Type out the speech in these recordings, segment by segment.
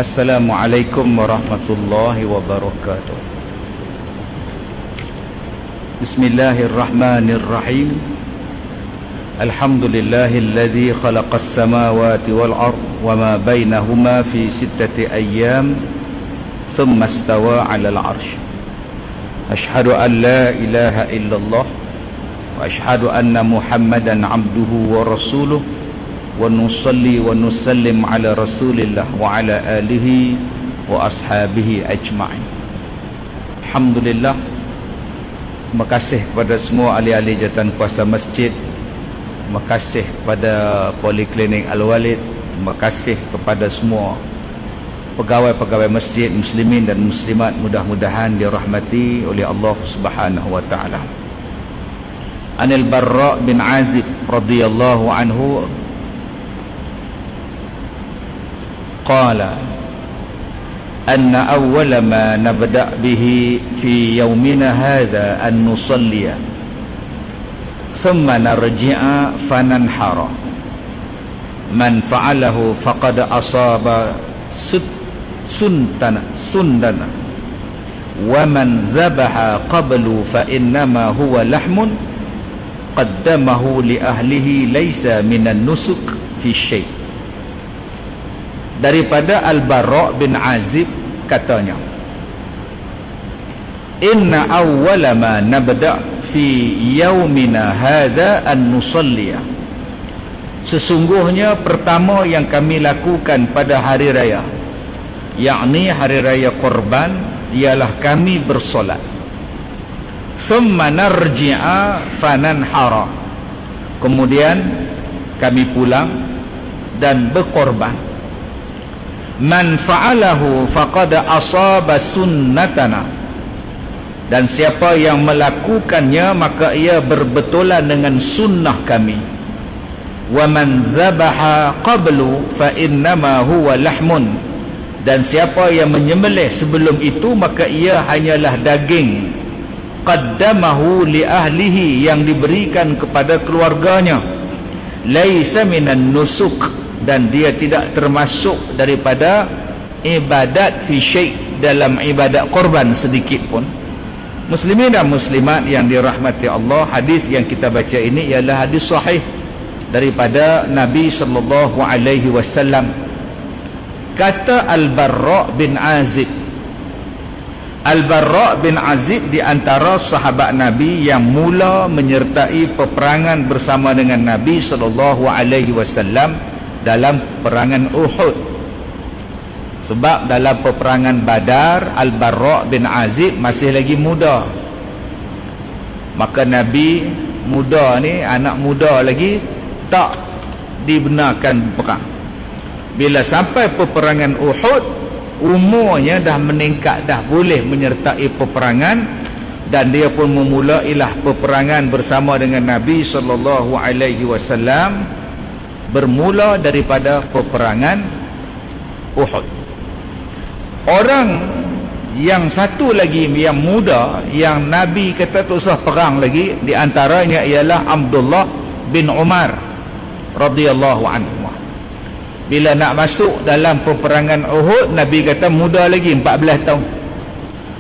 Assalamualaikum warahmatullahi wabarakatuh. Bismillahirrahmanirrahim. Alhamdulillahilladzi khalaqas samawati wal ard wa ma bainahuma fi sittati ayyam thumma istawa 'alal 'arsy. Asyhadu an la ilaha illallah wa asyhadu anna Muhammadan 'abduhu wa rasuluh. Wa nusalli wa nusallim ala rasulillah wa ala alihi wa ashabihi ajma'in. Alhamdulillah. Terima kasih kepada semua ahli-ahli jawatan kuasa masjid. Terima kasih kepada Poliklinik Al-Walid. Terima kasih kepada semua pegawai-pegawai masjid, muslimin dan muslimat, mudah-mudahan dirahmati oleh Allah Subhanahu wa taala. Anil Barra bin Azib radhiyallahu anhu qala anna awwala ma nabda' bihi fi yawmina hadha an nusalliya thumma narji'a fananhara man fa'alahu faqad asaba sundana wa man dhabaha qablu fa innama huwa lahmun qaddamahu li ahlihi laysa minan nusuk fi syai'. Daripada Al-Barra bin Azib katanya, inna awwala ma nabda' fi yaumina hadha an nusalliya, sesungguhnya pertama yang kami lakukan pada hari raya, yakni hari raya Korban, ialah kami bersolat. Thumma narji'a fananhara, kemudian kami pulang dan berkorban. Man fa'alahu faqad asaba sunnatana, dan siapa yang melakukannya maka ia berbetulan dengan sunnah kami. Wa man dzabaha qablu fa innama huwa lahmun, dan siapa yang menyembelih sebelum itu maka ia hanyalah daging. Qaddamahu li ahlihi, yang diberikan kepada keluarganya. Laisa minan nusuk, dan dia tidak termasuk daripada ibadat fi syai', dalam ibadat korban sedikit pun. Muslimin dan muslimat yang dirahmati Allah, hadis yang kita baca ini ialah hadis sahih daripada Nabi sallallahu alaihi wasallam. Kata Al-Barra bin Azib, Al-Barra bin Azib di antara sahabat Nabi yang mula menyertai peperangan bersama dengan Nabi sallallahu alaihi wasallam dalam peperangan Uhud. Sebab dalam peperangan Badar, Al-Barra bin Azib masih lagi muda. Maka Nabi muda ni, anak muda lagi, tak dibenarkan perang. Bila sampai peperangan Uhud, umurnya dah meningkat, dah boleh menyertai peperangan, dan dia pun memulailah peperangan bersama dengan Nabi sallallahu alaihi wasallam, bermula daripada peperangan Uhud. Orang yang satu lagi yang muda yang Nabi kata tak usah perang lagi, di antaranya ialah Abdullah bin Umar radhiyallahu anhu. Bila nak masuk dalam peperangan Uhud, Nabi kata muda lagi 14 tahun.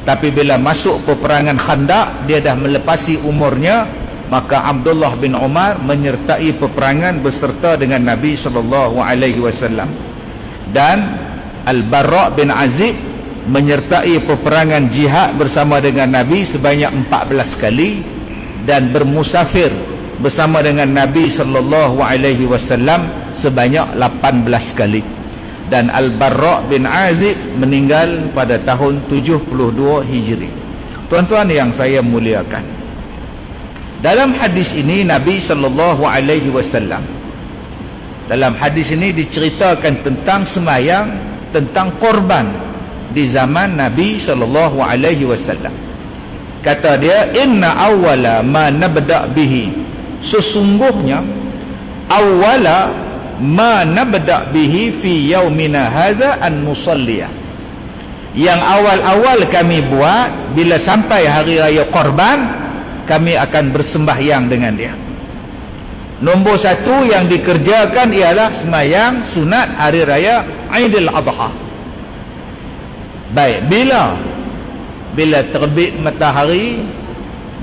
Tapi bila masuk peperangan Khandaq, dia dah melepasi umurnya. Maka Abdullah bin Umar menyertai peperangan beserta dengan Nabi sallallahu alaihi wasallam, dan Al-Barra bin Azib menyertai peperangan jihad bersama dengan Nabi sebanyak 14 kali, dan bermusafir bersama dengan Nabi sallallahu alaihi wasallam sebanyak 18 kali. Dan Al-Barra bin Azib meninggal pada tahun 72 Hijri. Tuan-tuan yang saya muliakan, dalam hadis ini Nabi sallallahu alaihi wasallam, dalam hadis ini diceritakan tentang semayang, tentang korban di zaman Nabi sallallahu alaihi wasallam. Kata dia, inna awwala ma nabda' bihi, sesungguhnya awwala ma nabda' bihi fi yaumina hadha an nusalliya, yang awal-awal kami buat bila sampai hari raya korban, kami akan bersembahyang dengan dia. Nombor satu yang dikerjakan ialah sembahyang sunat hari raya Aidil Adha. Baik, bila terbit matahari,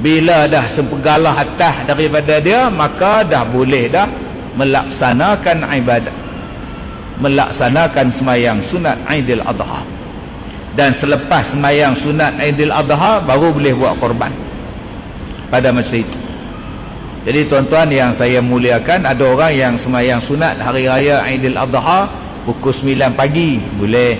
bila dah sepegalah atas daripada dia, maka dah boleh dah melaksanakan ibadat, melaksanakan semayang sunat Aidil Adha. Dan selepas semayang sunat Aidil Adha baru boleh buat korban pada masa itu. Jadi tuan-tuan yang saya muliakan, ada orang yang semayang sunat hari raya Aidil Adha pukul 9 pagi, boleh.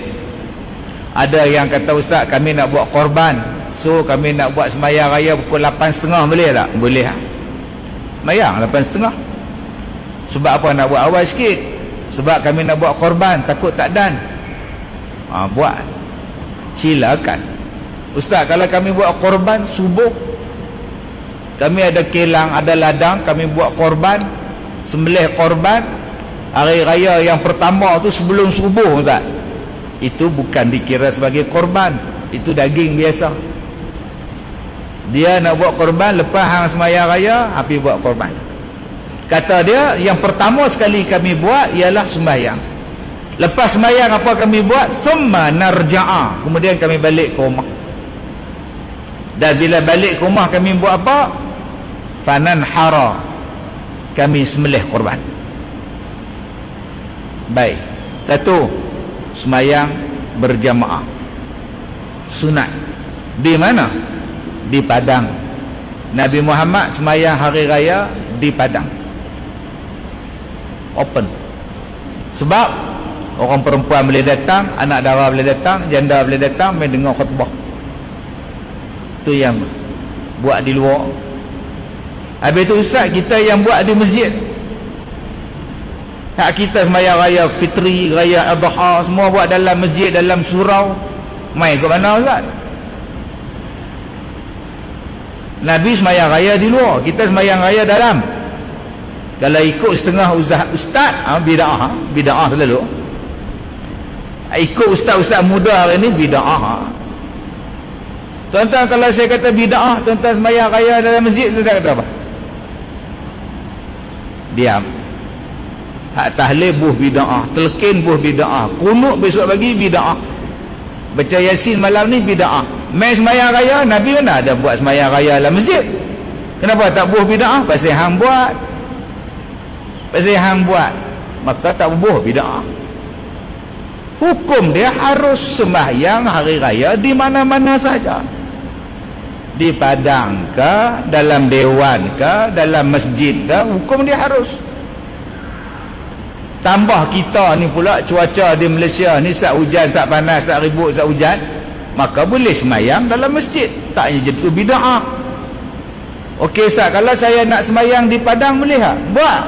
Ada yang kata, ustaz kami nak buat korban, so kami nak buat semayang raya pukul 8.30, boleh tak? Boleh. Semayang 8.30. Sebab apa nak buat awal sikit? Sebab kami nak buat korban, takut tak dan. Buat, silakan. Ustaz, kalau kami buat korban subuh, kami ada kilang, ada ladang, kami buat korban, sembelih korban hari raya yang pertama tu sebelum subuh, ustaz, itu bukan dikira sebagai korban, itu daging biasa. Dia nak buat korban lepas hang semayang raya, api buat korban. Kata dia, yang pertama sekali kami buat ialah sembahyang. Lepas sembahyang apa kami buat? Thumma narja'a, kemudian kami balik ke rumah. Dan bila balik ke rumah kami buat apa? Fananhara, kami sembelih korban. Baik, satu, semayang berjamaah sunat. Di mana? Di Padang. Nabi Muhammad semayang hari raya di Padang, open. Sebab orang perempuan boleh datang, anak dara boleh datang, janda boleh datang, main dengar khutbah. Itu yang buat di luar. Habis itu ustaz, kita yang buat di masjid, hak kita semayang raya fitri, raya adha, semua buat dalam masjid, dalam surau, mai ke mana ustaz? Nabi semayang raya di luar, kita semayang raya dalam. Kalau ikut setengah ustaz, bid'ah, bid'ah selalu. Ikut ustaz-ustaz muda hari ni, bid'ah. Tuan-tuan, kalau saya kata bid'ah, tuan-tuan semayang raya dalam masjid, tuan-tuan kata apa? Diam. Hak tahlil buh bid'ah, telkin buh bid'ah, kunut besok pagi bid'ah, baca yasin malam ni bid'ah. Mai semayang raya, Nabi mana ada buat semayang raya dalam masjid? Kenapa tak buh bid'ah? Pasal hang buat. Pasal hang buat, maka tak buh bid'ah. Hukum dia harus sembahyang hari raya di mana-mana saja. Di padang ke, dalam dewan ke, dalam masjid ke, hukum dia harus. Tambah kita ni pula cuaca di Malaysia ni, sat hujan, sat panas, sat ribut, sat hujan, maka boleh semayang dalam masjid. Tak jadi bid'ah. Okey Ustaz, kalau saya nak semayang di padang boleh tak? Buat.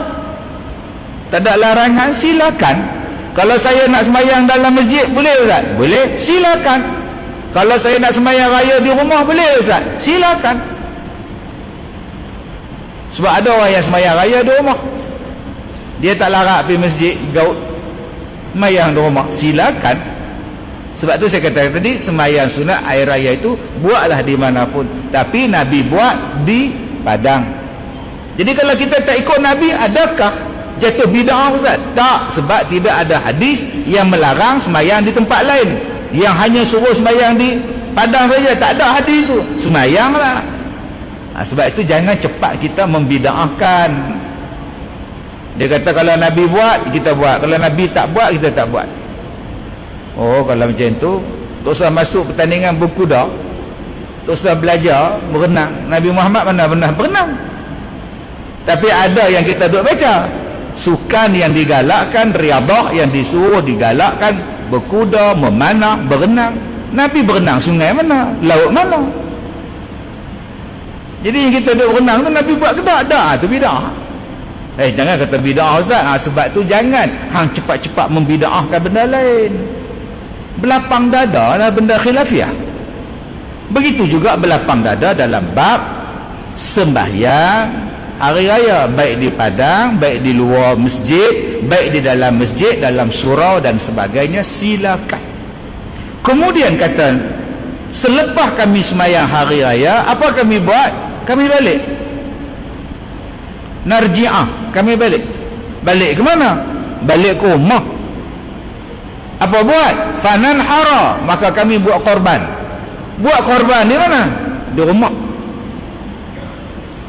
Tak ada larangan, silakan. Kalau saya nak semayang dalam masjid boleh Ustaz? Boleh, silakan. Kalau saya nak semayang raya di rumah boleh Ustaz? Silakan. Sebab ada orang yang semayang raya di rumah, dia tak larat pergi masjid, gaut, semayang di rumah, silakan. Sebab tu saya kata tadi, semayang sunat air raya itu buatlah di mana pun, tapi Nabi buat di padang. Jadi kalau kita tak ikut Nabi, adakah jatuh bid'ah Ustaz? Tak, sebab tidak ada hadis yang melarang semayang di tempat lain. Yang hanya suruh semayang di padang saja, tak ada hadis tu. Semayanglah. Sebab itu jangan cepat kita membid'ahkan. Dia kata kalau Nabi buat, kita buat. Kalau Nabi tak buat, kita tak buat. Oh, kalau macam tu, tak usah masuk pertandingan berkuda, tak usah belajar berenang. Nabi Muhammad mana pernah berenang. Tapi ada yang kita duk baca, sukan yang digalakkan, riadah yang disuruh digalakkan, berkuda, memanah, berenang. Nabi berenang sungai mana? Laut mana? Jadi yang kita duk berenang tu Nabi buat ke tak? Tak, tu bid'ah. Jangan kata bid'ah Ustaz. Sebab tu jangan hang cepat-cepat membid'ahkan benda lain. Belapang dada adalah benda khilafiah. Begitu juga belapang dada dalam bab sembahyang hari raya, baik di padang, baik di luar masjid, baik di dalam masjid, dalam surau dan sebagainya, silakan. Kemudian kata, selepas kami sembahyang hari raya, apa kami buat? Kami balik. Narji'ah, kami balik. Balik ke mana? Balik ke rumah. Apa buat? Fananhara, maka kami buat korban. Buat korban di mana? Di rumah.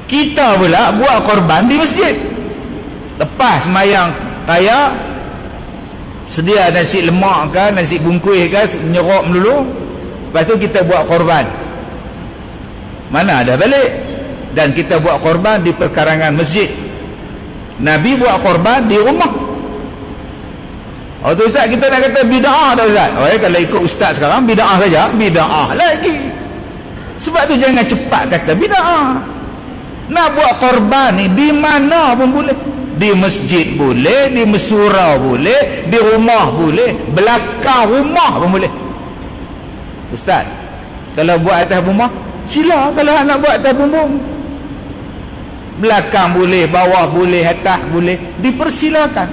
Kita pula buat korban di masjid. Lepas sembahyang raya, sedia nasi lemak ke, nasi bungkuih ke, nyerok dulu, lepas tu kita buat korban. Mana ada balik. Dan kita buat korban di perkarangan masjid. Nabi buat korban di rumah. Oh tu ustaz, kita nak kata bid'ah dah ustaz. Oh ya, kalau ikut ustaz sekarang bid'ah saja, bid'ah lagi. Sebab tu jangan cepat kata bid'ah. Nak buat korban ni di mana pun boleh. Di masjid boleh, di mesura boleh, di rumah boleh, belakang rumah pun boleh. Ustaz, kalau buat atas rumah, sila. Kalau nak buat atas bumbung, belakang boleh, bawah boleh, atas boleh, dipersilakan.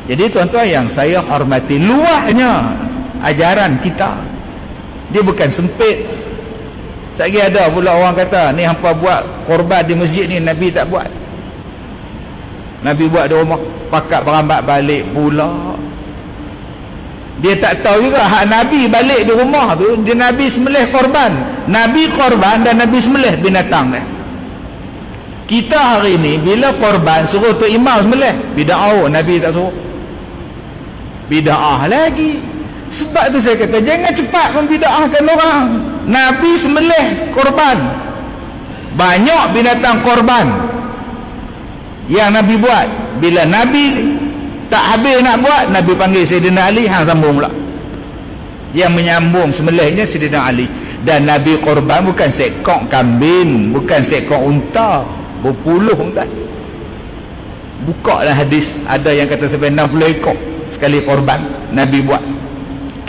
Jadi tuan-tuan yang saya hormati, luahnya ajaran kita, dia bukan sempit. Sekali ada pula orang kata, ni hampa buat korban di masjid ni, Nabi tak buat. Nabi buat di rumah, pakat berambat balik pula. Dia tak tahu juga hak Nabi balik di rumah tu, dia Nabi sembelih korban. Nabi korban dan Nabi sembelih binatang dia. Kita hari ni bila korban suruh tu imam sembelih, bid'ah. Nabi tak suruh, bid'ah lagi. Sebab tu saya kata jangan cepat membid'ahkan orang. Nabi sembelih korban, banyak binatang korban yang Nabi buat. Bila Nabi tak habis nak buat, Nabi panggil Sayyidina Ali, hang sambung pula. Yang menyambung sembelihnya Sayyidina Ali. Dan Nabi korban bukan seekor kambing, bukan seekor unta, berpuluh unta. Buka lah hadis, ada yang kata sampai 60 ekor sekali korban Nabi buat.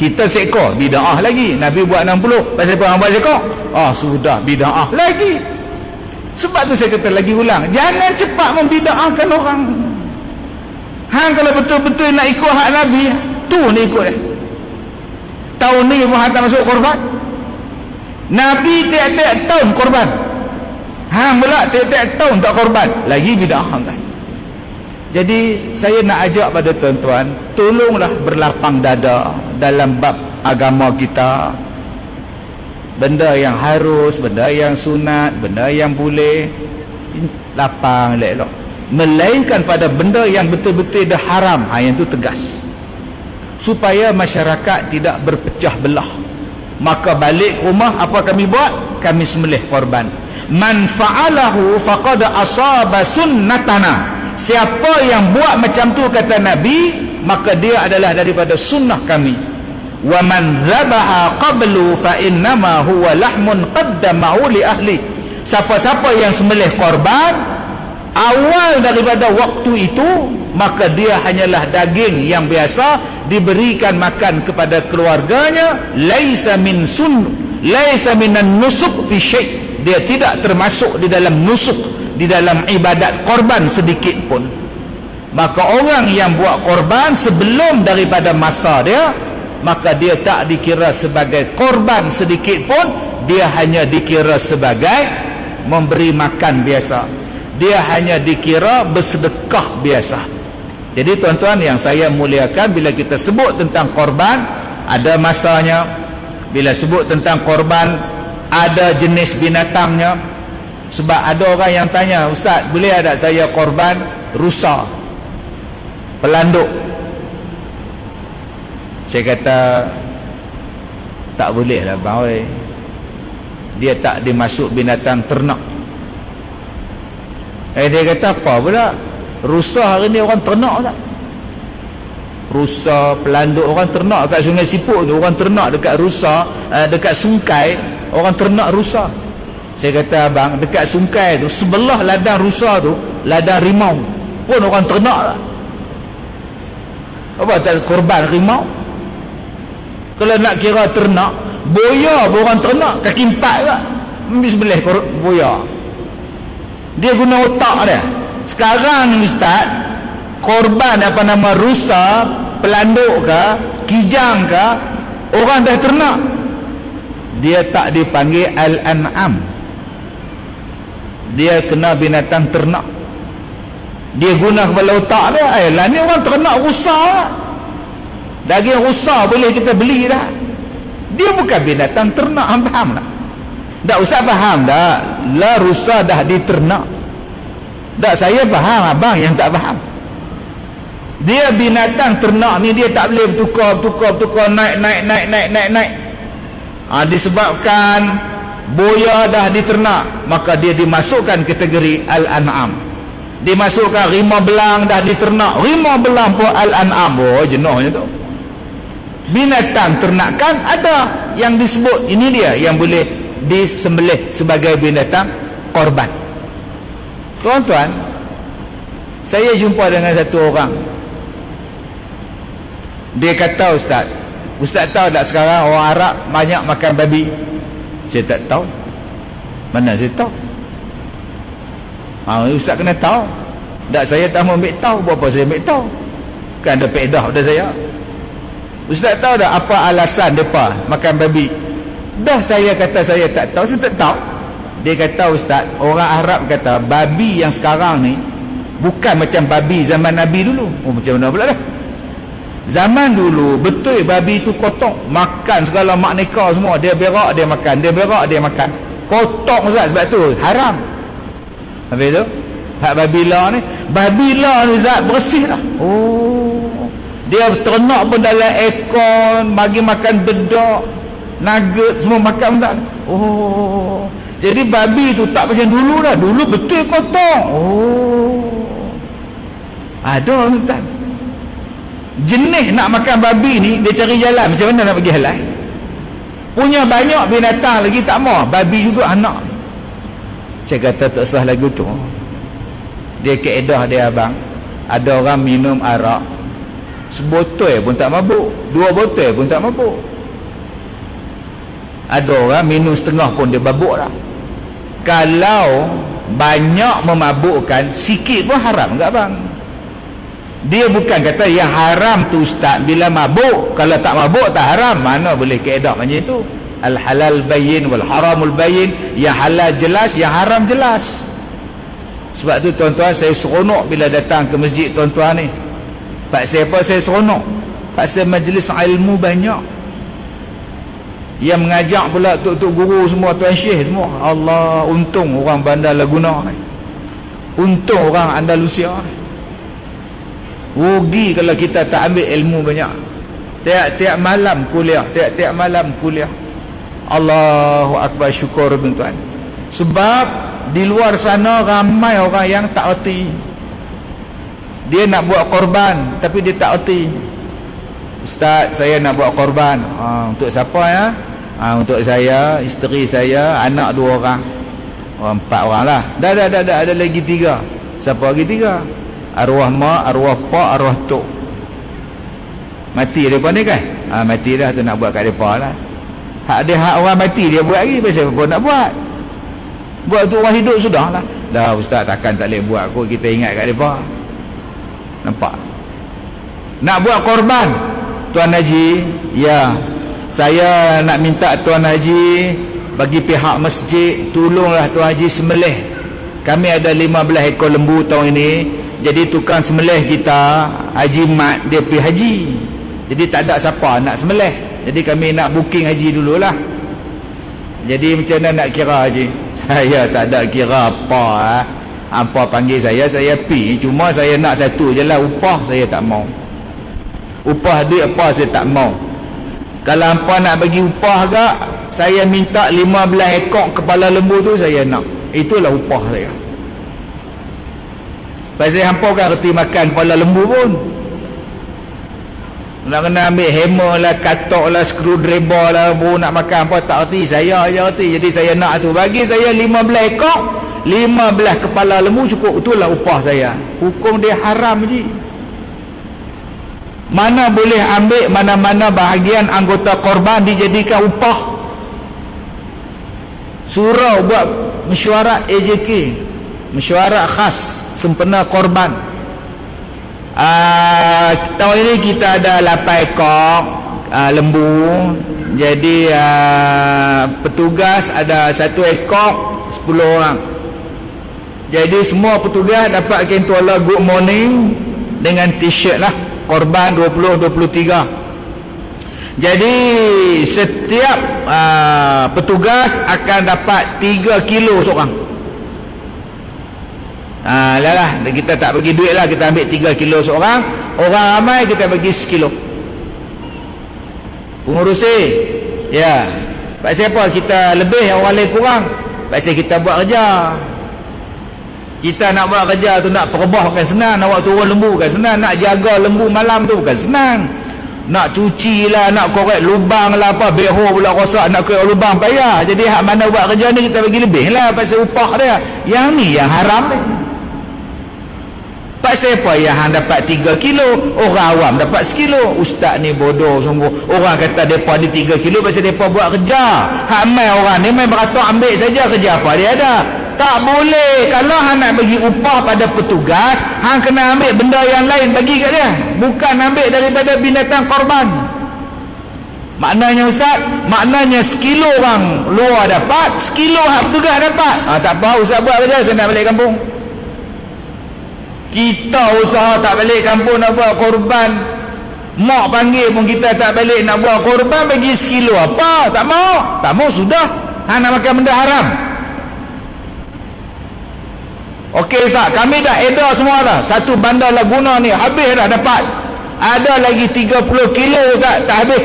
Kita seekor, bid'ah lagi. Nabi buat 60, pasal apa hang buat seekor? Ah, sudah, bid'ah lagi. Sebab tu saya kata lagi ulang, jangan cepat membid'ahkan orang. Hang kalau betul-betul nak ikut hak Nabi, tu ni ikut dia. Tahun ni pun hang tak masuk korban. Nabi tiap-tiap tahun korban, hang pula tiap-tiap tahun tak korban, lagi bid'ah kan. Jadi saya nak ajak pada tuan-tuan, tolonglah berlapang dada dalam bab agama kita. Benda yang harus, benda yang sunat, benda yang boleh, lapang elok. Melainkan pada benda yang betul-betul dah haram, yang itu tegas, supaya masyarakat tidak berpecah belah. Maka balik rumah, apa kami buat? Kami sembelih korban. Man fa'alahu faqad asaba sunnatana. Siapa yang buat macam tu kata Nabi, maka dia adalah daripada sunnah kami. Wa man dzabaha qablu fa innama huwa lahmun qaddamahu li ahli. Siapa-siapa yang sembelih korban awal daripada waktu itu, maka dia hanyalah daging yang biasa diberikan makan kepada keluarganya. Laisa min laisa minan nusuk fi syai'. Dia tidak termasuk di dalam nusuk, di dalam ibadat korban sedikit pun. Maka orang yang buat korban sebelum daripada masa dia, maka dia tak dikira sebagai korban sedikit pun. Dia hanya dikira sebagai memberi makan biasa. Dia hanya dikira bersedekah biasa. Jadi tuan-tuan yang saya muliakan, bila kita sebut tentang korban, ada masanya. Bila sebut tentang korban, ada jenis binatangnya. Sebab ada orang yang tanya, Ustaz, boleh ada saya korban rusa, pelanduk? Saya kata tak boleh lah bang, dia tak dimasuk binatang ternak. Dia kata apa pula, rusa hari ni orang ternak tak? Rusa, pelanduk, orang ternak kat Sungai Siput tu, orang ternak dekat rusa, dekat Sungkai, orang ternak rusa. Saya kata abang, dekat Sungkai tu, sebelah ladang rusa tu, ladang rimau pun orang ternak tak? Apa tak korban rimau? Kalau nak kira ternak, boya pun orang ternak, kaki empat tak? Habis sebelah boya. Dia guna otak dia. Sekarang ni Ustaz, korban apa nama rusa, pelanduk ke, kijang ke, orang dah ternak, dia tak dipanggil al-an'am, dia kena binatang ternak. Dia guna kepala otak dia. Lah ni orang ternak rusa, Daging rusa boleh kita beli dah. Dia bukan binatang ternak. Faham tak? Tak usah faham dah. Lah rusa dah diternak. Tak, saya faham, abang yang tak faham. Dia binatang ternak ni, dia tak boleh bertukar, naik. Disebabkan boya dah diternak, maka dia dimasukkan kategori al-an'am. Dimasukkan rimau belang dah diternak, rimau belang pun al-an'am. Oh, jenuhnya tu. Binatang ternakan ada yang disebut, ini dia yang boleh disembelih sebagai binatang korban. Tuan-tuan, saya jumpa dengan satu orang. Dia kata, Ustaz tahu tak sekarang orang Arab banyak makan babi? Saya tak tahu. Mana saya tahu? Ustaz kena tahu. Tak, saya tak mau ambil tahu. Berapa saya ambil tahu? Kan ada pedah pada saya. Ustaz tahu tak apa alasan mereka makan babi? Dah saya kata saya tak tahu, saya tak tahu. Dia kata, Ustaz, orang Arab kata babi yang sekarang ni bukan macam babi zaman Nabi dulu. Oh, macam mana pula dah? Zaman dulu betul babi tu kotok, makan segala mak neka semua, dia berak dia makan, dia berak dia makan. Kotok, Ustaz, sebab tu haram. Habis tu hak babila ni, Ustaz, bersih lah. Oh, dia ternak pun dalam ekor, bagi makan bedak, nugget semua makan tak. Oh, jadi babi tu tak macam dulu dah. Dulu betul kotor. Oh, ada tuan. Jenis nak makan babi ni, dia cari jalan macam mana nak pergi halal. Punya banyak binatang lagi tak mau, babi juga anak. Saya kata tak sah lagu tu. Dia kaedah dia, abang, ada orang minum arak sebotol pun tak mabuk, 2 botol pun tak mabuk. Ada orang minum setengah pun dia babuk dah. Kalau banyak memabukkan, sikit pun haram enggak, bang? Dia bukan kata yang haram tu, Ustaz, bila mabuk. Kalau tak mabuk tak haram. Mana boleh kaedah macam itu? Al-halal bayyin wal haramul bayyin. Yang halal jelas, yang haram jelas. Sebab tu tuan-tuan, saya seronok bila datang ke masjid tuan-tuan ni. Pasal apa saya seronok? Pasal majlis ilmu banyak. Yang mengajak pula tok-tok guru semua, tuan syekh semua. Allah, untung orang Bandar Laguna ni. Untung orang Andalusia ni. Rugi kalau kita tak ambil ilmu banyak. Tiap-tiap malam kuliah, tiap-tiap malam kuliah. Allahu Akbar, syukur tuan-tuan. Sebab di luar sana ramai orang yang tak erti. Dia nak buat korban tapi dia tak erti. Ustaz, saya nak buat korban. Untuk siapa ya? Untuk saya, isteri saya, anak 2 orang. 4 orang lah. Dah ada lagi 3. Siapa lagi 3? Arwah mak, arwah pak, arwah tok. Mati mereka ni kan? Mati dah tu, nak buat kat mereka lah. Hak dia, hak orang mati dia buat lagi. Pasal apa nak buat? Buat tu orang hidup sudah lah. Dah Ustaz, takkan tak boleh buat kot, kita ingat kat mereka. Nampak? Nak buat korban, Tuan Haji, ya, saya nak minta Tuan Haji bagi pihak masjid, tolonglah Tuan Haji sembelih. Kami ada 15 ekor lembu tahun ini. Jadi tukang sembelih kita, Haji Mat, dia pergi haji. Jadi tak ada siapa nak sembelih. Jadi kami nak booking haji dululah. Jadi macam mana nak kira haji? Saya tak ada kira apa. Apa panggil saya pergi. Cuma saya nak satu je lah, upah saya tak mau. Upah duit apa saya tak mau. Kalau hampa nak bagi upah agak, saya minta 15 ekor kepala lembu tu saya nak. Itulah upah saya. Pasal hampa kan reti makan kepala lembu pun. Nak kena ambil hammer lah, katok lah, screwdriver lah, baru nak makan apa tak reti. Saya aja reti. Jadi saya nak tu. Bagi saya 15 ekor, 15 kepala lembu cukup. Itulah upah saya. Hukum dia haram je. Mana boleh ambil mana-mana bahagian anggota korban dijadikan upah. Surau buat mesyuarat AJK, mesyuarat khas sempena korban. Tahun ini kita ada 8 ekor lembu. Jadi petugas ada 1 ekor 10 orang. Jadi semua petugas dapat kentuala good morning dengan t-shirt lah. Korban 20-23 Jadi setiap petugas akan dapat 3 kilo seorang. Lah kita tak bagi duit lah, kita ambil 3 kilo seorang. Orang ramai kita bagi 1 kilo. Pengurusi, ya. Pasal apa kita lebih, orang lain kurang? Pasal kita buat kerja. Kita nak buat kerja tu, nak perebah bukan senang, nak buat turun lembu bukan senang, nak jaga lembu malam tu bukan senang, nak cuci lah, nak korek lubang lah apa, beho pula rosak, nak korek lubang payah. Jadi hak mana buat kerja ni kita bagi lebih lah pasal upah dia. Yang ni yang haram ni. Pasal apa yang hang dapat 3 kilo, orang awam dapat 1 kilo. Ustaz ni bodoh sungguh. Orang kata mereka ni 3 kilo pasal mereka buat kerja. Hak mai orang ni main beratur ambil saja kerja apa dia ada. Tak boleh. Kalau hang nak bagi upah pada petugas, hang kena ambil benda yang lain bagi kat dia, bukan ambil daripada binatang korban. Maknanya Ustaz, maknanya 1 kilo orang luar dapat, 1 kilo hak petugas dapat. Tak apa, Ustaz buat kerja, saya nak balik kampung. Kita usaha tak balik kampung nak buat korban, mak panggil pun kita tak balik nak buat korban, bagi 1 kilo apa? Tak mau. Tak mau sudah. Hang nak makan benda haram. Okey Ustaz, kami dah edar semua dah. Satu bandar Laguna ni habis dah dapat. Ada lagi 30 kilo Ustaz, tak habis.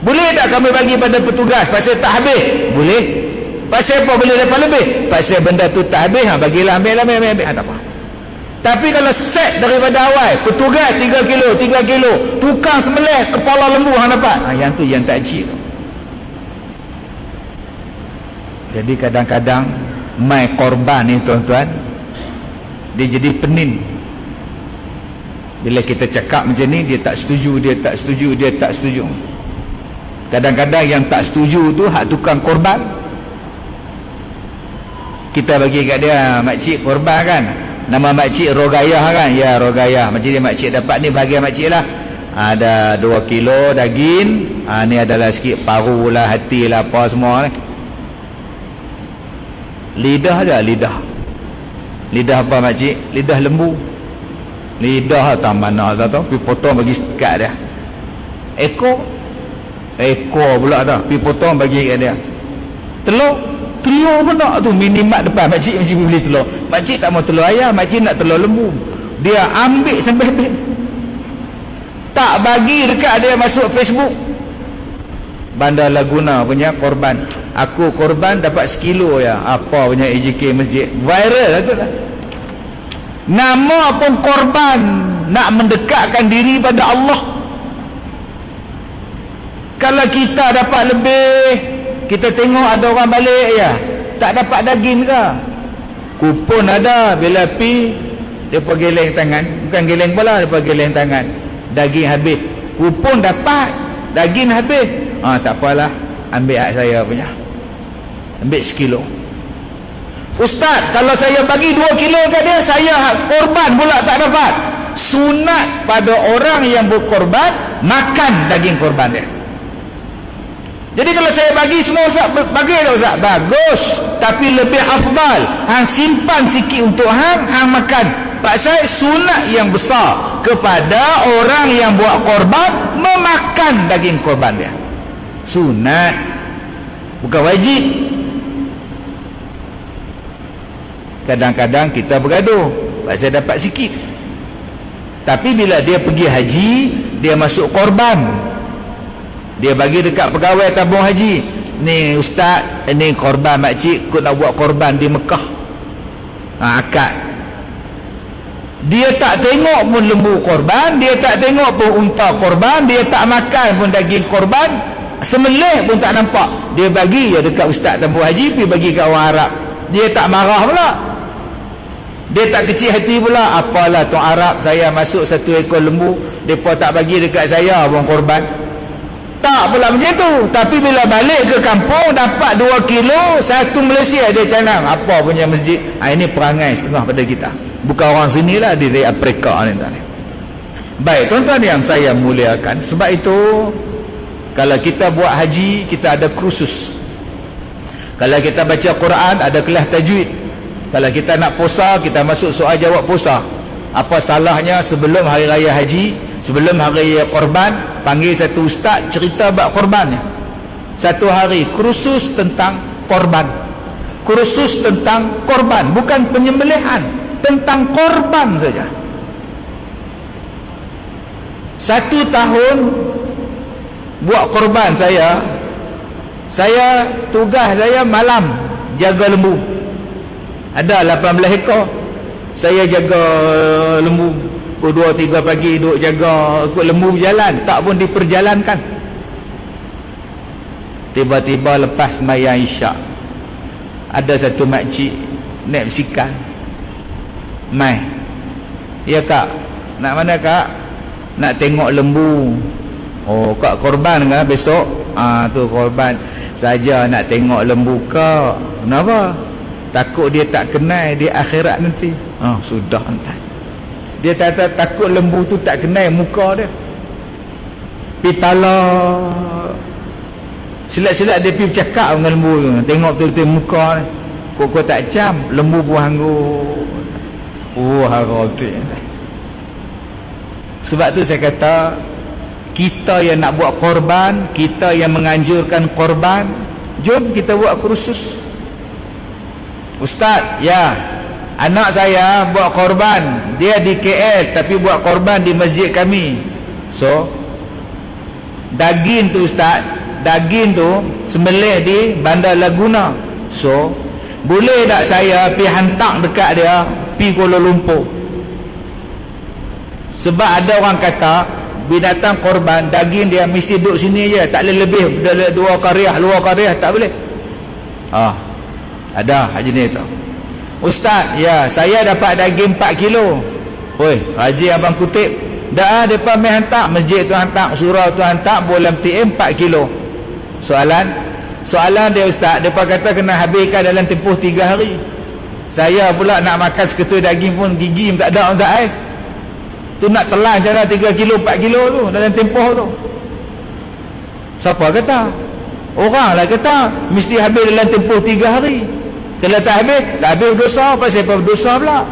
Boleh tak kami bagi pada petugas pasal tak habis? Boleh. Pasal apa boleh dapat lebih? Pasal benda tu tak habis, bagilah, ambil. Tak apa. Tapi kalau set daripada awal, petugas 3 kilo, tukang sembelih kepala lembu hang dapat. Yang tu yang tak cik. Jadi kadang-kadang mai korban ni tuan-tuan, dia jadi penin. Bila kita cakap macam ni, dia tak setuju. Kadang-kadang yang tak setuju tu hak tukang korban. Kita bagi kat dia, makcik korban kan, nama makcik Rogayah kan, ya Rogayah, macam ni makcik dapat ni, bahagian makcik lah. Ada 2 kilo daging, ni adalah sikit paru lah, hati lah, apa semua ni. Lidah dia, lidah apa makcik? Lidah lembu. Lidah tak mana tak tahu, pergi potong bagi kat dia. Ekor pula dah, pergi potong bagi kat dia. Telur pun nak tu, minimat depan makcik beli telur. Makcik tak mau telur ayam, makcik nak telur lembu. Dia ambil sampai habis, tak bagi dekat dia, masuk Facebook. Bandar Laguna punya korban, aku korban dapat 1 kilo ya, apa punya AJK masjid, viral lah tu lah. Nama pun korban, nak mendekatkan diri pada Allah. Kalau kita dapat lebih, kita tengok ada orang balik ya, tak dapat daging ke, kupon ada, bila pi depa geleng tangan, bukan geleng bola, depa geleng tangan, daging habis, kupon dapat, daging habis. Tak apalah, ambil hak saya punya, ambil 1 kilo. Ustaz, kalau saya bagi 2 kilo kat dia, saya hak korban pula tak dapat. Sunat pada orang yang berkorban, makan daging korban dia. Jadi kalau saya bagi semua Ustaz, bagi tak Ustaz? Bagus, tapi lebih afdal hang simpan sikit untuk hang makan. Pasal sunat yang besar kepada orang yang buat korban, memakan daging korban dia. Sunat, bukan wajib. Kadang-kadang kita bergaduh pasal dapat sikit, tapi bila dia pergi haji, dia masuk korban, dia bagi dekat pegawai tabung haji, ni Ustaz, ni korban makcik, kau nak buat korban di Mekah, akad. Dia tak tengok pun lembu korban, dia tak tengok pun unta korban, dia tak makan pun daging korban, semelih pun tak nampak. Dia bagi ya dekat Ustaz tabung haji, pergi bagi kat orang Arab. Dia tak marah pula, dia tak kecil hati pula. Apalah tuan Arab, saya masuk 1 ekor lembu, mereka tak bagi dekat saya pun korban. Tak pula macam tu. Tapi bila balik ke kampung, dapat 2 kilo, 1 Malaysia dia canang. Apa punya masjid? Ini perangai setengah pada kita. Bukan orang sini lah, dari Afrika ni. Baik tuan-tuan yang saya muliakan, sebab itu kalau kita buat haji, kita ada kursus. Kalau kita baca Quran, ada kelas tajwid. Kalau kita nak puasa, kita masuk soal jawab puasa. Apa salahnya sebelum hari raya haji, Sebelum hari korban, panggil satu ustaz cerita bab korban. Satu hari kursus tentang korban. Kursus tentang korban, bukan penyembelihan, tentang korban saja. 1 tahun buat korban saya tugas saya malam jaga lembu. Ada 18 ekor. Saya jaga lembu. Pukul 2-3 pagi duduk jaga, ikut lembu berjalan, tak pun diperjalankan. Tiba-tiba lepas sembahyang isyak, ada satu makcik naik bersikal. Mai, ya kak, nak mana kak? Nak tengok lembu. Oh, kak korban kan besok? Tu korban. Saja nak tengok lembu kak. Kenapa? Takut dia tak kenal di akhirat nanti. Sudah entah. Dia takut lembu tu tak kenal muka dia. Pitala silat-silat dia pergi bercakap dengan lembu tu. Tengok betul-betul muka dia. Kok tak cam, lembu pun hanggut. Harap tu. Sebab tu saya kata, kita yang nak buat korban, kita yang menganjurkan korban, jom kita buat kursus. Ustaz, ya, anak saya buat korban, dia di KL tapi buat korban di masjid kami. So daging tu ustaz, daging tu sembelih di Bandar Laguna. So boleh tak saya pergi hantar dekat dia, pergi Kuala Lumpur? Sebab ada orang kata binatang korban, daging dia mesti duduk sini je, tak boleh lebih luar kariah tak boleh. Ada jenis tu. Ustaz, ya, saya dapat daging 4 kilo. Oi, haji abang kutip. Dah depa mai hantar, masjid tu hantar, surau tu hantar, bola MTM 4 kilo. Soalan dia ustaz, depa kata kena habiskan dalam tempoh 3 hari. Saya pula nak makan seketul daging pun gigi tak ada ustaz tu nak telan cara 3 kilo 4 kilo tu dalam tempoh tu. Siapa kata? Orang lah kata mesti habis dalam tempoh 3 hari. Kalau tak habis dosa. Pasal apa dosa pula?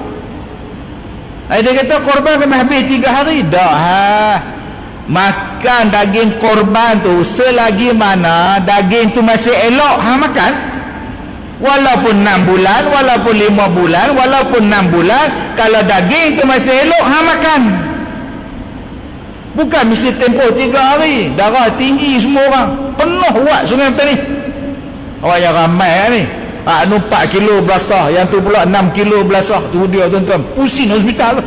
Dia kata korban kena habis 3 hari. Makan daging korban tu selagi mana daging tu masih elok, makan. Walaupun 6 bulan, walaupun 5 bulan, walaupun 6 bulan, kalau daging tu masih elok, makan. Bukan mesti tempoh 3 hari. Darah tinggi semua orang, penuh uat Sungai Petani. Orang yang ramai ni, 4 kilo belasah, yang tu pula 6 kilo belasah. Tu dia tuan-tuan, pusing hospital.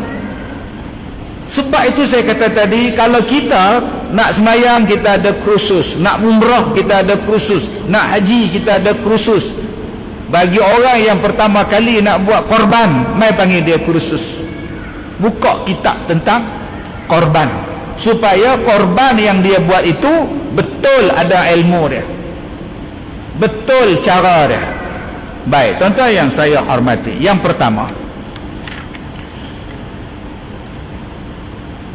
Sebab itu saya kata tadi, kalau kita nak semayang kita ada kursus, nak umrah kita ada kursus, nak haji kita ada kursus. Bagi orang yang pertama kali nak buat korban, mai panggil dia kursus. Buka kitab tentang korban, supaya korban yang dia buat itu betul ada ilmu dia, betul cara dia. Baik, tuan-tuan yang saya hormati, yang pertama,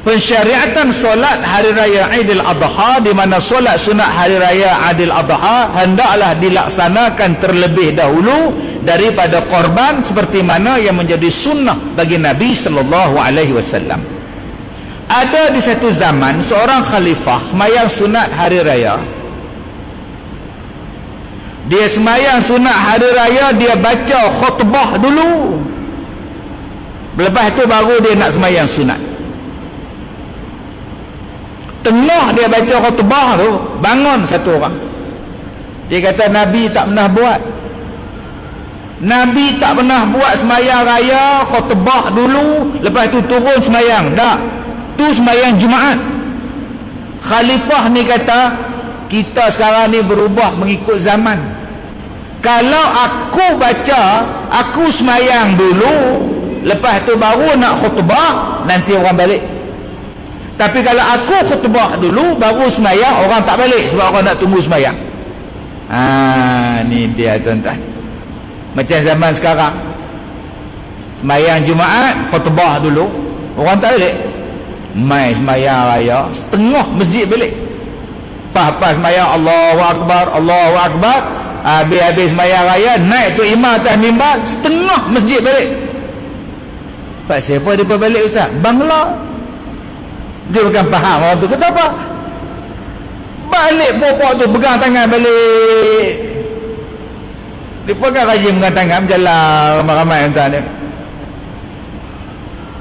pensyariatan solat hari raya Aidil Adha, di mana solat sunat hari raya Aidil Adha hendaklah dilaksanakan terlebih dahulu daripada korban, seperti mana yang menjadi sunnah bagi Nabi sallallahu alaihi wasallam. Ada di satu zaman seorang khalifah sembahyang sunat hari raya. Dia sembahyang sunat hari raya, dia baca khutbah dulu, lepas tu baru dia nak sembahyang sunat. Tengah dia baca khutbah tu, bangun satu orang. Dia kata Nabi tak pernah buat. Nabi tak pernah buat sembahyang raya khutbah dulu, lepas tu turun sembahyang. Tak, tu sembahyang Jumaat. Khalifah ni kata, kita sekarang ni berubah mengikut zaman. Kalau aku baca, aku sembahyang dulu, lepas tu baru nak khutbah, nanti orang balik. Tapi kalau aku khutbah dulu baru sembahyang, orang tak balik sebab orang nak tunggu sembahyang. Ni dia tuan-tuan. Macam zaman sekarang, sembahyang Jumaat khutbah dulu, orang tak balik. Mai sembahyang raya setengah masjid balik. Pas sembahyang Allahu Akbar, Allahu Akbar, habis sembahyang raya naik tu imam atas mimbar, setengah masjid balik. Pak siapa dia balik ustaz? Bangla. Dia bukan faham orang tu kata apa. Balik pokok tu pegang tangan balik. Dia pegang rajin pegang tangan berjalan ramai-ramai tuan dia.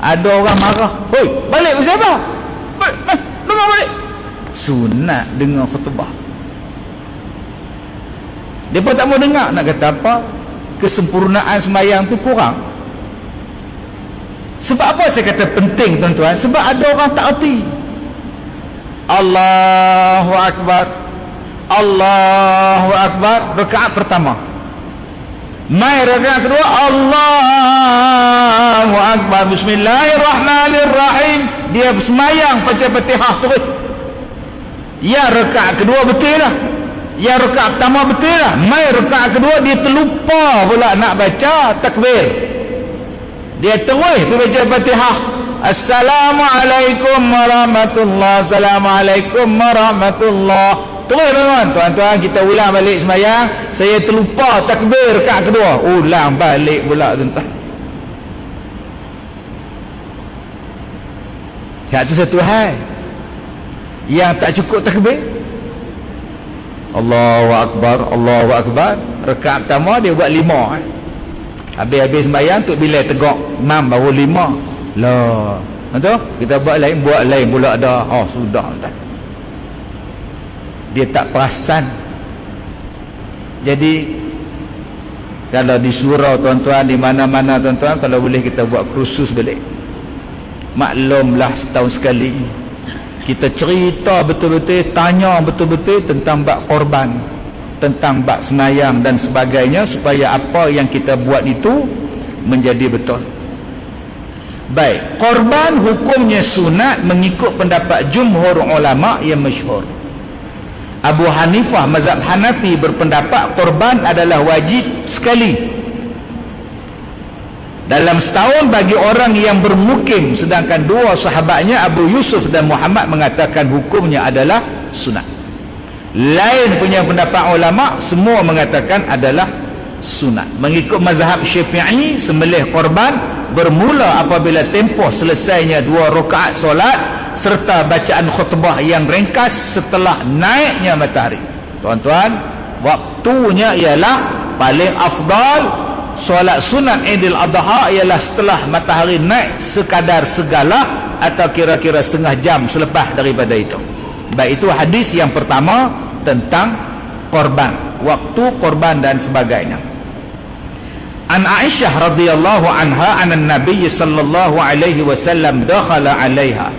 Ada orang marah. Hoi, balik pasal apa? Dengar balik. Sunat dengar khutbah. Dia pun tak mau dengar. Nak kata apa? Kesempurnaan sembahyang tu kurang. Sebab apa saya kata penting tuan-tuan? Sebab ada orang tak erti. Allahu Akbar, Allahu Akbar, rakaat pertama. Mai rakaat kedua, Allahu Akbar, Bismillahirrahmanirrahim. Dia sembahyang baca Fatihah terus. Ya rakaat kedua betul lah. Ya rakaat pertama betul lah. Mai rakaat kedua dia terlupa pula nak baca takbir. Dia terus baca Fatihah. Assalamualaikum warahmatullahi, Assalamualaikum warahmatullahi. Terus tuan-tuan, kita ulang balik sembahyang. Saya terlupa takbir rakaat kedua. Ulang balik pula tuan-tuan. Itu satu hal yang tak cukup takbir. Allahu Akbar, Allahu Akbar. Rakaat pertama dia buat 5. Habis-habis sembahyang tu bila tegak imam baru 5. Lah, betul? Kita buat lain pula dah. Oh, sudah tuan. Dia tak perasan. Jadi kalau di surau tuan-tuan, di mana-mana tuan-tuan, kalau boleh kita buat kursus balik. Maklumlah setahun sekali kita cerita betul-betul, tanya betul-betul tentang bab korban, tentang bab sembahyang dan sebagainya, supaya apa yang kita buat itu menjadi betul. Baik, korban hukumnya sunat mengikut pendapat jumhur ulama yang masyhur. Abu Hanifah mazhab Hanafi berpendapat korban adalah wajib sekali dalam setahun bagi orang yang bermukim, sedangkan dua sahabatnya Abu Yusuf dan Muhammad mengatakan hukumnya adalah sunat. Lain punya pendapat ulama, semua mengatakan adalah sunat. Mengikut mazhab Syafi'i, sembelih korban bermula apabila tempoh selesainya 2 rakaat solat serta bacaan khutbah yang ringkas setelah naiknya matahari. Tuan-tuan, waktunya ialah paling afdal solat sunat Idul Adha ialah setelah matahari naik sekadar segala atau kira-kira setengah jam selepas daripada itu. Baik, itu hadis yang pertama tentang korban, waktu korban dan sebagainya. An Aisyah radhiyallahu anha anan Nabi sallallahu alaihi wasallam dakhala 'alaiha,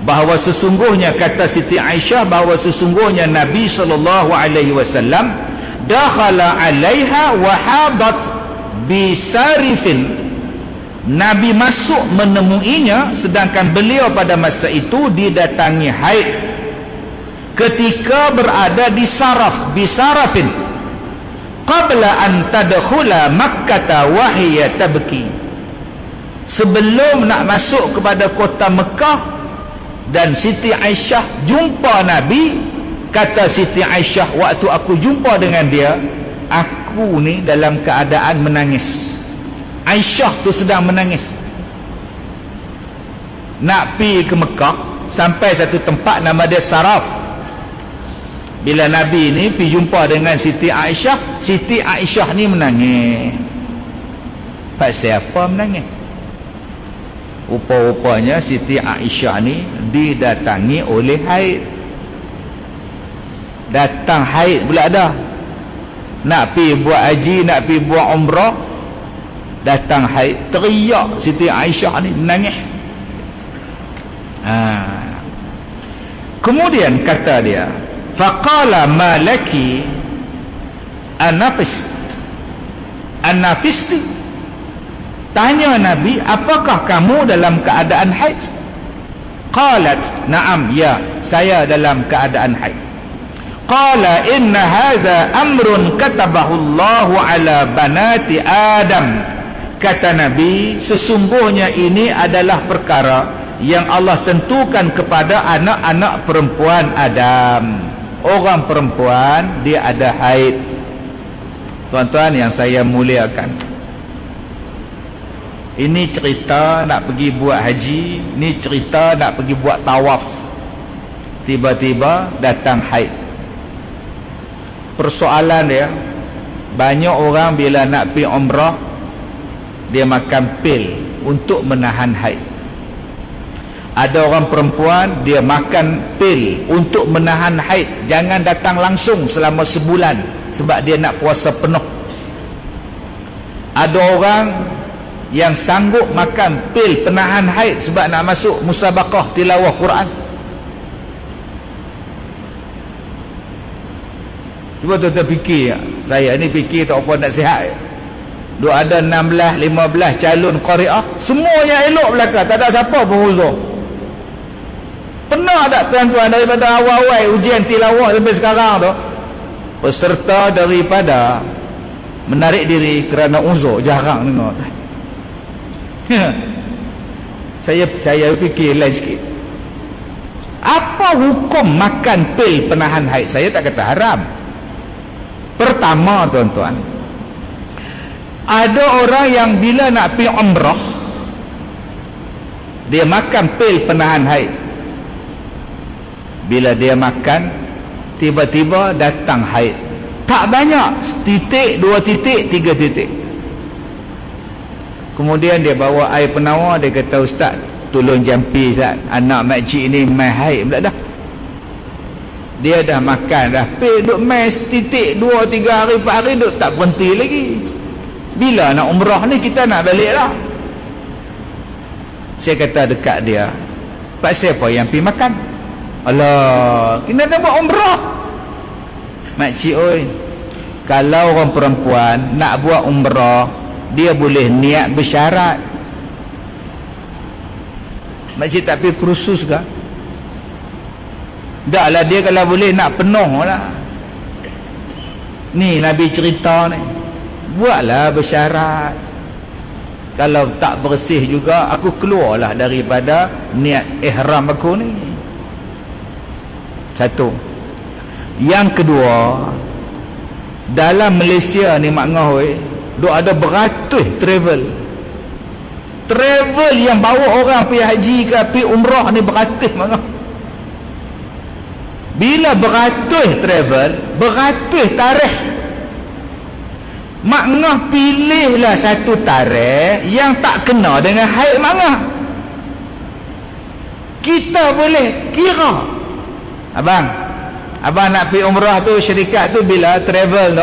bahawa sesungguhnya, kata Siti Aisyah, bahawa sesungguhnya Nabi sallallahu alaihi wasallam dakhala 'alaiha wa hadat bisarifin, Nabi masuk menemuinya sedangkan beliau pada masa itu didatangi haid ketika berada di Saraf, bisarafin, qabla an tadkhula Makkah wa hiya tabki, sebelum nak masuk kepada kota Mekah. Dan Siti Aisyah jumpa Nabi. Kata Siti Aisyah, waktu aku jumpa dengan dia, aku ni dalam keadaan menangis. Aisyah tu sedang menangis. Nak pergi ke Mekah, sampai satu tempat nama dia Saraf. Bila Nabi ni pergi jumpa dengan Siti Aisyah, Siti Aisyah ni menangis. Pasal apa menangis? Rupa-rupanya Siti Aisyah ni didatangi oleh haid. Datang haid pula dah. Nak pergi buat haji, nak pergi buat umrah, datang haid. Teriak Siti Aisyah ni menangis. Kemudian kata dia, faqala ma laki anafisti, tanya Nabi, apakah kamu dalam keadaan haid? Qalat na'am, ya, saya dalam keadaan haid. Qala inna hadha amrun katabahu Allahu ala banati Adam, kata Nabi, sesungguhnya ini adalah perkara yang Allah tentukan kepada anak-anak perempuan Adam. Orang perempuan dia ada haid. Tuan-tuan yang saya muliakan, Ini cerita nak pergi buat haji, ini cerita nak pergi buat tawaf. Tiba-tiba datang haid. Persoalan dia, banyak orang bila nak pergi umrah, dia makan pil untuk menahan haid. Ada orang perempuan, dia makan pil untuk menahan haid. Jangan datang langsung selama sebulan, sebab dia nak puasa penuh. Ada orang yang sanggup makan pil penahan haid sebab nak masuk musabaqah tilawah Quran. Cuba tuan-tuan fikir, saya ni fikir tak apa nak sihat. Duk ada 16, 15 calon qari'ah, semuanya elok belakang, tak ada siapa pun uzur. Pernah tak tuan-tuan daripada awal-awal ujian tilawah sampai sekarang tu, peserta daripada menarik diri kerana uzur? Jarang dengar. Saya fikir lain sikit. Apa hukum makan pil penahan haid? Saya tak kata haram. Pertama tuan-tuan, ada orang yang bila nak pergi umrah, dia makan pil penahan haid. Bila dia makan, tiba-tiba datang haid. Tak banyak, titik, 2 titik, 3 titik. Kemudian dia bawa air penawar, dia kata, "Ustaz, tolong jampi Ustaz, anak makcik ni mai haid pula dah." Dia dah makan dah pil, duk mai titik 2, 3 hari, 4 hari, duk tak berhenti lagi. Bila nak umrah ni kita nak balik dah. Saya kata dekat dia, "Pak siapa yang pergi makan?" "Alah, kita nak buat umrah." "Makcik oi, kalau orang perempuan nak buat umrah, dia boleh niat bersyarat." "Makcik tak pergi kursus ke?" "Taklah, dia kalau boleh nak penuh lah." Ni Nabi cerita ni, buatlah bersyarat. Kalau tak bersih juga, aku keluarlah daripada niat ihram aku ni. Satu. Yang kedua, dalam Malaysia ni mak ngah, duk ada beratus travel yang bawa orang pergi haji ke pergi umrah ni, beratus mak ngah. Bila beratus travel, beratus tarikh, mak ngah pilihlah satu tarikh yang tak kena dengan haid mak ngah. Kita boleh kira, abang nak pergi umrah tu, syarikat tu bila travel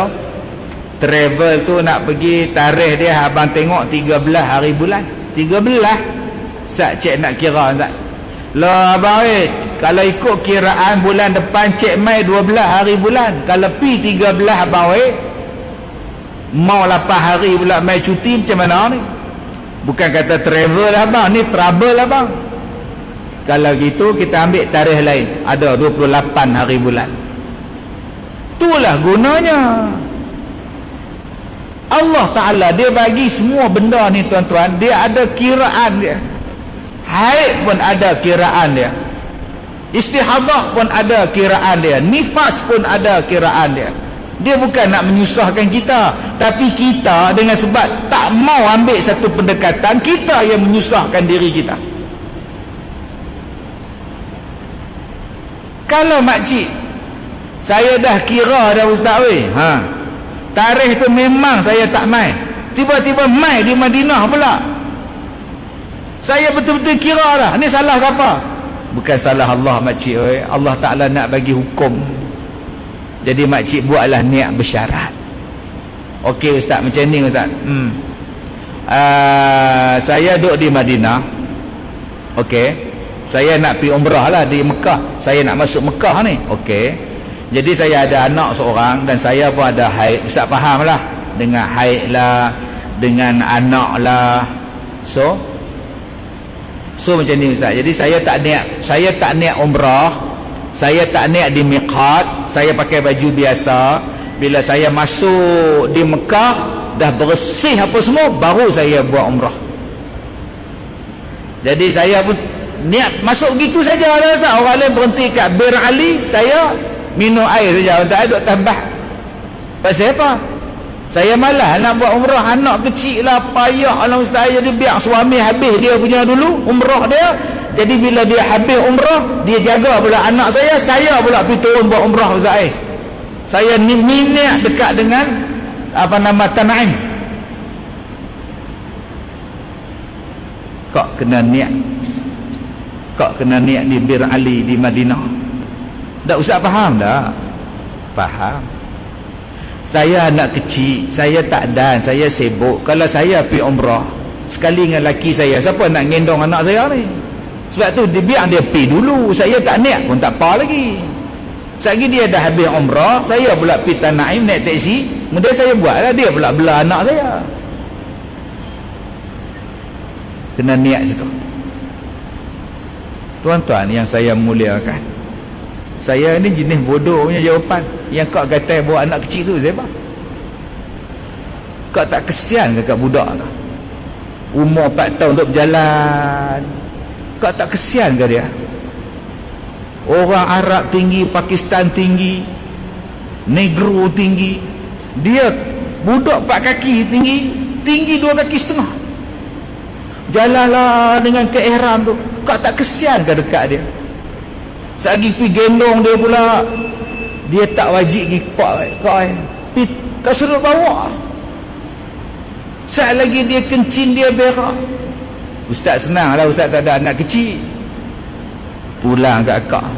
tu nak pergi, tarikh dia abang tengok 13 hari bulan. 13 sat cek nak kira tak? Lah abang kalau ikut kiraan bulan depan, cek mai 12 hari bulan. Kalau pi 13 abang mau 8 hari pula mai cuti, macam mana ni? Bukan kata travel abang, ni trouble abang. Kalau gitu kita ambil tarikh lain, ada 28 hari bulan. Itulah gunanya Allah Ta'ala, dia bagi semua benda ni tuan-tuan, dia ada kiraan dia. Haid pun ada kiraan dia, istihadah pun ada kiraan dia, nifas pun ada kiraan dia. Dia bukan nak menyusahkan kita, tapi kita dengan sebab tak mau ambil satu pendekatan, kita yang menyusahkan diri kita. Kalau makcik, saya dah kira dah ustaz tarikh tu memang saya tak mai, tiba-tiba mai di Madinah pula, saya betul-betul kira dah, ni salah siapa? Bukan salah Allah makcik. Allah Ta'ala nak bagi hukum. Jadi makcik buatlah niat bersyarat. Okey ustaz, macam ni ustaz, saya duduk di Madinah, okey, saya nak pergi umrah lah di Mekah, saya nak masuk Mekah ni, okey. Jadi saya ada anak seorang dan saya pun ada haid. Ustaz faham lah, dengan haid lah, dengan anak lah. So macam ni ustaz. Jadi saya tak niat umrah, saya tak niat di miqat, saya pakai baju biasa. Bila saya masuk di Mekah, dah bersih apa semua, baru saya buat umrah. Jadi saya pun niat masuk gitu saja lah ustaz. Orang lain berhenti kat Bir Ali, saya minum air saja, tak ada tambah. Pasal apa? Saya malas nak buat umrah, anak kecil lah, payah lah ustaz. Jadi biar suami habis dia punya dulu umrah dia. Jadi bila dia habis umrah, dia jaga pula anak saya pula pergi turun buat umrah ustaz. Saya ni minat dekat dengan apa nama Tanaim. Kok kena niat di Bir Ali di Madinah. Tak usah faham dah. Faham. Saya anak kecil, saya tak dan, saya sibuk. Kalau saya pergi umrah sekali dengan laki saya, siapa nak gendong anak saya ni? Sebab tu biar dia pergi dulu. Saya tak niat pun tak apa lagi. Sekali dia dah habis umrah, saya pula pergi Tanaim naik teksi. Kemudian saya buatlah, dia pula bela anak saya. Kena niat situ. Tuan-tuan yang saya muliakan, saya ni jenis bodoh punya jawapan. Yang kau kata bawa anak kecil tu, Zebah, kau tak kesian ke kat budak tu? Umur 4 tahun duk berjalan, kau tak kesian ke dia? Orang Arab tinggi, Pakistan tinggi, Negro tinggi, dia budak 4 kaki tinggi 2 kaki setengah, jalanlah dengan keihram tu. Kau tak kesian ke dekat dia? Selagi pergi gendong dia pula, dia tak wajib pergi pergi tak suruh bawa. Saat lagi dia kencing, dia berak. Ustaz senang lah, ustaz tak ada anak kecil, pulang kat akak.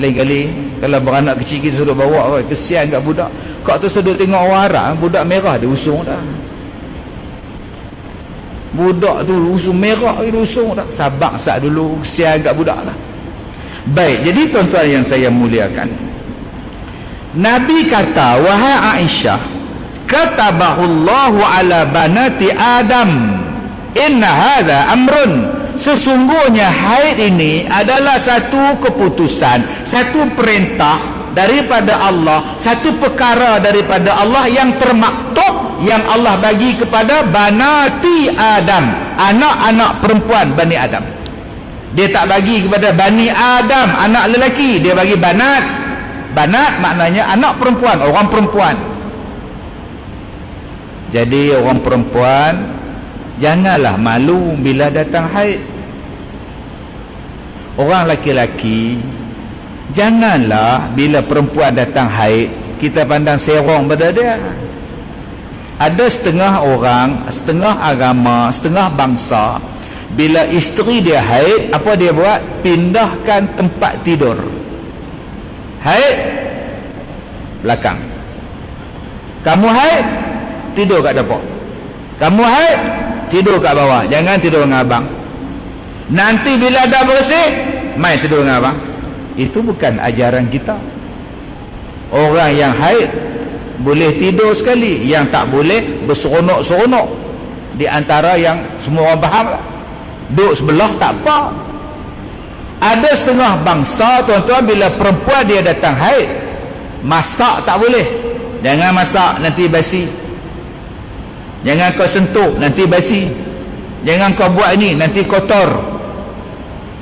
Lain kali kalau beranak kecil kita suruh bawa, kesian kat budak. Kak tu sedut tengok orang Arab, budak merah dia usung dah. Budak tu usung merah, dia usung dah. Sabar sat dulu, kesian kat budak dah. Baik, jadi tuan-tuan yang saya muliakan, Nabi kata, wahai Aisyah, katabahullahu ala banati Adam, inna hadha amrun, sesungguhnya haid ini adalah satu keputusan, satu perintah daripada Allah, satu perkara daripada Allah yang termaktub, yang Allah bagi kepada banati Adam, anak-anak perempuan Bani Adam. Dia tak bagi kepada Bani Adam, anak lelaki. Dia bagi banat. Banat maknanya anak perempuan, orang perempuan. Jadi orang perempuan janganlah malu bila datang haid. Orang laki-laki janganlah bila perempuan datang haid kita pandang serong pada dia. Ada setengah orang, setengah agama, setengah bangsa, bila isteri dia haid, apa dia buat? Pindahkan tempat tidur. Haid belakang, kamu haid tidur kat dapur, kamu haid tidur kat bawah, jangan tidur dengan abang. Nanti bila dah bersih, mai tidur dengan abang. Itu bukan ajaran kita. Orang yang haid boleh tidur sekali, yang tak boleh berseronok-seronok. Di antara yang semua orang faham lah, duduk sebelah tak apa. Ada setengah bangsa, tuan-tuan, bila perempuan dia datang haid, masak tak boleh. Jangan masak, nanti basi. Jangan kau sentuh, nanti basi. Jangan kau buat ini, nanti kotor.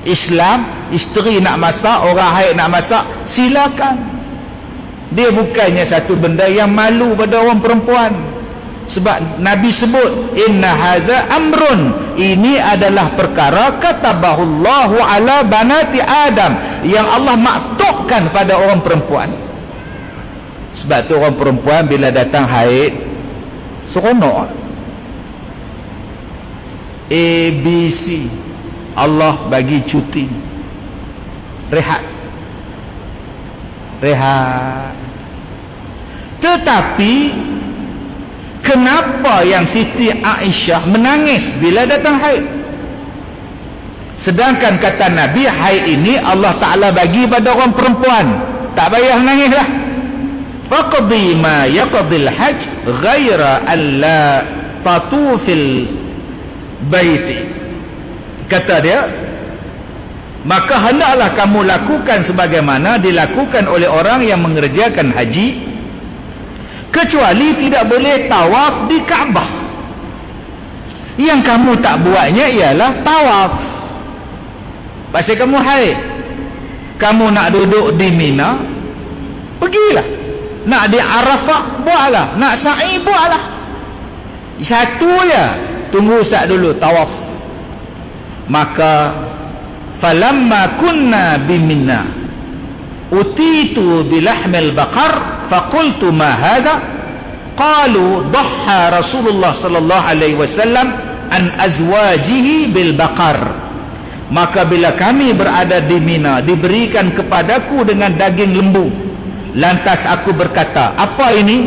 Islam, isteri nak masak, orang haid nak masak, silakan. Dia bukannya satu benda yang malu pada orang perempuan. Sebab Nabi sebut, inna hadza amrun, ini adalah perkara katabahullahu ala banati Adam, yang Allah maktubkan pada orang perempuan. Sebab tu orang perempuan bila datang haid seronok. ABC, Allah bagi cuti, rehat. Tetapi kenapa yang Siti Aisyah menangis bila datang haid? Sedangkan kata Nabi, haid ini Allah Ta'ala bagi pada orang perempuan, tak payah menangislah. Faqdi ma yaqdil hajj ghaira an la tatufil baiti. Kata dia, maka hendaklah kamu lakukan sebagaimana dilakukan oleh orang yang mengerjakan haji, kecuali tidak boleh tawaf di Kaabah. Yang kamu tak buatnya ialah tawaf. Pasal kamu haid, kamu nak duduk di Mina, pergilah Nak di Arafah, buatlah. Nak sa'i, buatlah. Satu je. Tunggu sat dulu, tawaf. Maka falamma kunna bimina utitu bilahmil baqar faqultu ma hadha qalu dhahha Rasulullah sallallahu alaihi wasallam an azwajihi bil baqar. Maka bila kami berada di Mina, diberikan kepadaku dengan daging lembu. Lantas aku berkata, apa ini?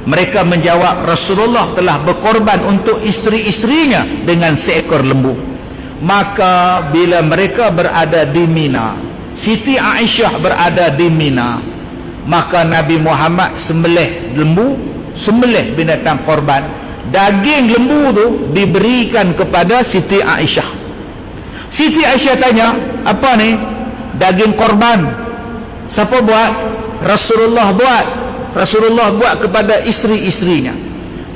Mereka menjawab, Rasulullah telah berkorban untuk isteri-isterinya dengan seekor lembu. Maka bila mereka berada di Mina, Siti Aisyah berada di Mina, maka Nabi Muhammad sembelih lembu, sembelih binatang korban. Daging lembu tu diberikan kepada Siti Aisyah. Siti Aisyah tanya, apa ni? Daging korban. Siapa buat? Rasulullah buat. Rasulullah buat kepada isteri-isterinya.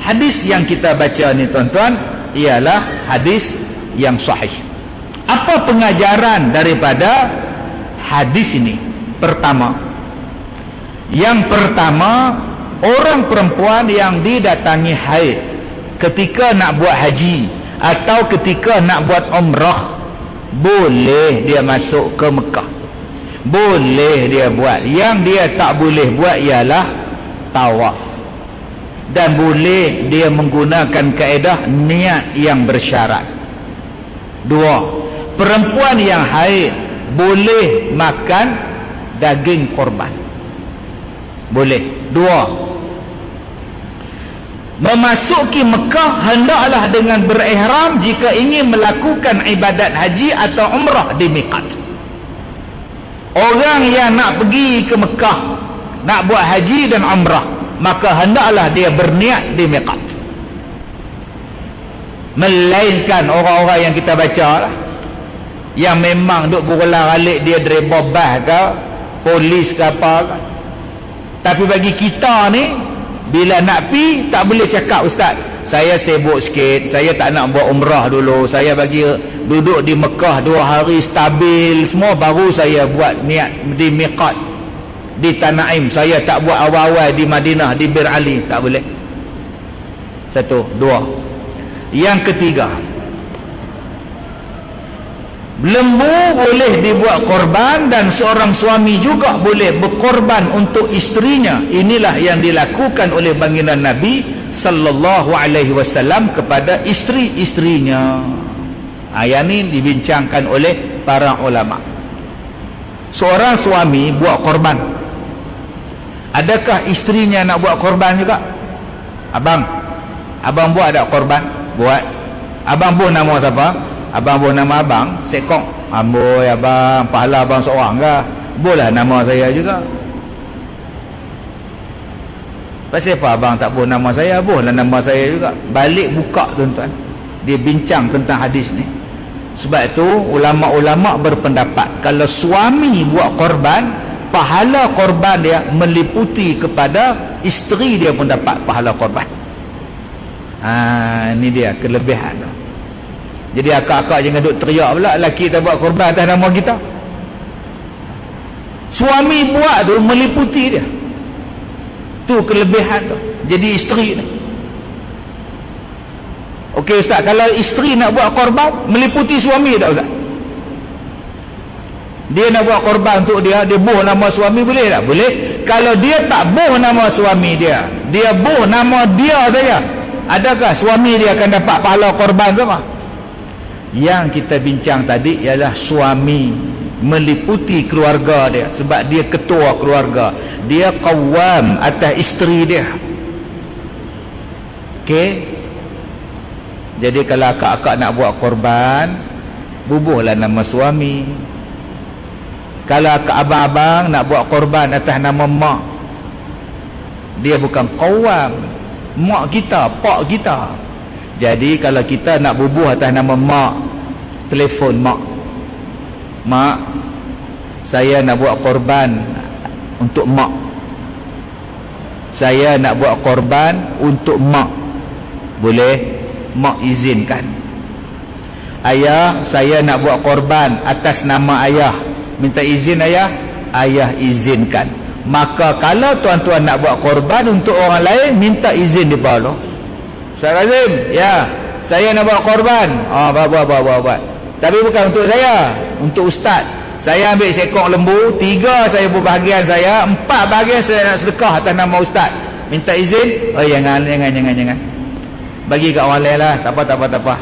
Hadis yang kita baca ni tuan-tuan ialah hadis yang sahih. Apa pengajaran daripada hadis ini? Yang pertama, orang perempuan yang didatangi haid ketika nak buat haji atau ketika nak buat umrah, boleh dia masuk ke Mekah, boleh dia buat. Yang dia tak boleh buat ialah tawaf, dan boleh dia menggunakan kaedah niat yang bersyarat. Dua, perempuan yang haid boleh makan daging korban, boleh. Dua, memasuki Mekah hendaklah dengan berihram jika ingin melakukan ibadat haji atau umrah di miqat. Orang yang nak pergi ke Mekah, nak buat haji dan umrah, maka hendaklah dia berniat di miqat. Melainkan orang-orang yang kita baca lah, yang memang duk berulang-alik, dia driver bas ke, polis ke apa ke. Tapi bagi kita ni, bila nak pi, tak boleh cakap, Ustaz, saya sibuk sikit, saya tak nak buat umrah dulu, saya bagi duduk di Mekah 2 hari stabil semua, baru saya buat niat di miqat di Tanaim. Saya tak buat awal-awal di Madinah, di Bir Ali. Tak boleh. Satu. Dua, yang ketiga, lembu boleh dibuat korban, dan seorang suami juga boleh berkorban untuk isterinya. Inilah yang dilakukan oleh baginda Nabi sallallahu alaihi wasallam kepada isteri-isterinya. Ayat ini dibincangkan oleh para ulama. Seorang suami buat korban, adakah isterinya nak buat korban juga? Abang buat tak korban? Buat. Abang buh nama siapa? Abang buh nama abang Sekong. Amboi abang, pahala abang seorang ke? Boleh nama saya juga. Pasal apa abang tak buh nama saya? Buhlah nama saya juga. Balik buka tuan-tuan, dia bincang tentang hadis ni. Sebab itu ulama-ulama berpendapat, kalau suami buat korban, pahala korban dia meliputi kepada isteri dia pun dapat pahala korban. Ini dia kelebihan tu. Jadi akak-akak jangan duk teriak pula lelaki tak buat korban atas nama kita. Suami buat tu meliputi dia. Tu kelebihan tu. Jadi isteri ni. Okey Ustaz, kalau isteri nak buat korban meliputi suami tak Ustaz? Dia nak buat korban untuk dia buh nama suami, boleh tak? Boleh. Kalau dia tak buh nama suami dia buh nama dia saja, adakah suami dia akan dapat pahala korban sama? Yang kita bincang tadi ialah suami meliputi keluarga dia, sebab dia ketua keluarga, dia qawwam atas isteri dia. Okey. Jadi kalau akak-akak nak buat korban, bubuhlah nama suami. Kalau abang-abang nak buat korban atas nama mak, dia bukan qawwam, mak kita, pak kita. Jadi kalau kita nak bubuh atas nama mak, telefon mak, mak, saya nak buat korban untuk mak, saya nak buat korban untuk mak, boleh? Mak izinkan. Ayah, saya nak buat korban atas nama ayah, minta izin ayah, ayah izinkan. Maka kalau tuan-tuan nak buat korban untuk orang lain, minta izin di bawah. Ustaz Kazim, ya, saya nak buat korban. Buat. Tapi bukan untuk saya, untuk ustaz. Saya ambil seekor lembu, 3 saya berbahagian saya, 4 bahagian saya nak sedekah atas nama ustaz. Minta izin? Oh jangan. Bagi kat orang lain lah, tak apa.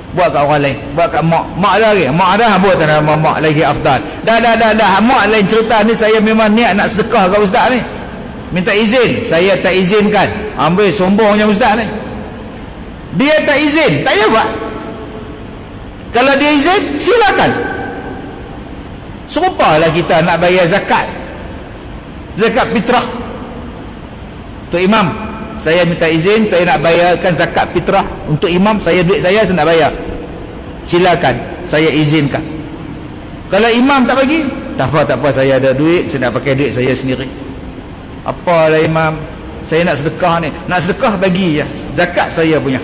Buat kat orang lain, buat kat mak lagi. Mak dah buat atas nama mak lagi afdal. Dah. Mak lain cerita ni, saya memang niat nak sedekah kat ustaz ni. Minta izin, saya tak izinkan. Ambil sombongnya ustaz ni. Dia tak izin, tak payah buat. Kalau dia izin, silakan. Serupalah kita nak bayar zakat fitrah. Untuk imam, saya minta izin, saya nak bayarkan zakat fitrah untuk imam, duit saya nak bayar. Silakan, saya izinkan. Kalau imam tak bagi, tak apa, saya ada duit, saya nak pakai duit saya sendiri. Apalah imam, saya nak sedekah ni. Nak sedekah bagi je, zakat saya punya.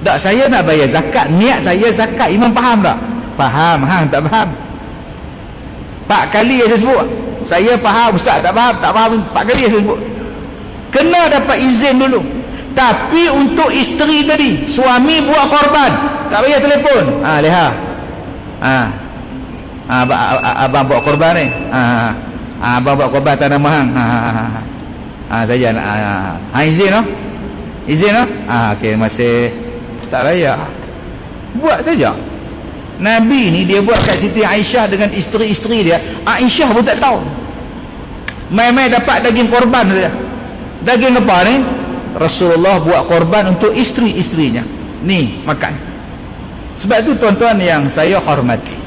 Tak, saya nak bayar zakat, niat saya zakat. Imam faham tak? Faham, hang tak faham. 4 kali saya sebut. Saya faham, ustaz tak faham 4 kali saya sebut. Kena dapat izin dulu. Tapi untuk isteri tadi, suami buat korban, tak payah telefon. Leha. Abang buat korban ni. Abang buat korban atas nama hang. Saja nak. Izin noh? Izin noh? Okey, masih tak payah. Buat saja. Nabi ni dia buat kat Siti Aisyah dengan isteri-isteri dia. Aisyah pun tak tahu. Mai-mai dapat daging korban saja. Daging apa ni? Rasulullah buat korban untuk isteri-isterinya. Ni makan. Sebab itu tuan-tuan yang saya hormati,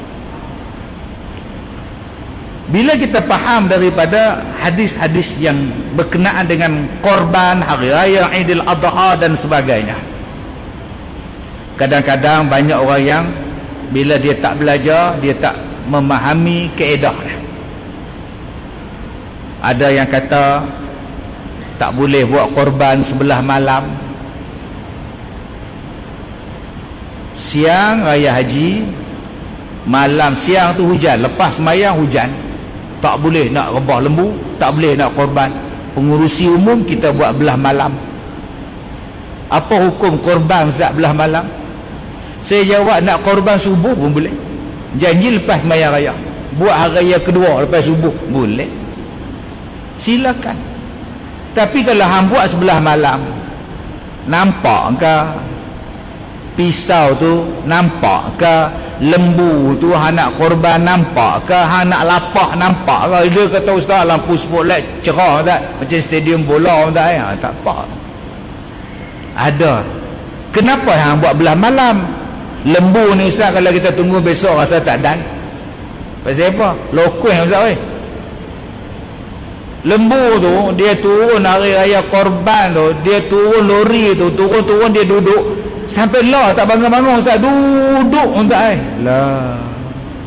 bila kita faham daripada hadis-hadis yang berkenaan dengan korban, hari raya Aidil Adha dan sebagainya, kadang-kadang banyak orang yang bila dia tak belajar, dia tak memahami kaedahnya. Ada yang kata tak boleh buat korban sebelah malam. Siang raya haji, malam siang tu hujan, lepas sembahyang hujan, tak boleh nak rebah lembu, tak boleh nak korban. Pengurusi umum kita buat belah malam. Apa hukum korban saat belah malam? Saya jawab, nak korban subuh pun boleh. Janji lepas sembahyang raya, buat hari raya kedua lepas subuh, boleh. Silakan. Tapi kalau hang buat sebelah malam, nampak ke pisau tu, nampak ke lembu tu hang nak korban, nampak ke hang nak lapak, nampak ke? Dia kata ustaz, lampu spotlight cerah tak, macam stadium bola tak? Tak apa. Ada. Kenapa hang buat belah malam? Lembu ni ustaz, kalau kita tunggu besok rasa tak dan. Pasal apa? Lokoi ustaz oi. Lembu tu dia turun hari raya korban tu, dia turun lori tu, turun dia duduk sampai lah tak bangun-bangun ustaz, duduk ustaz lah.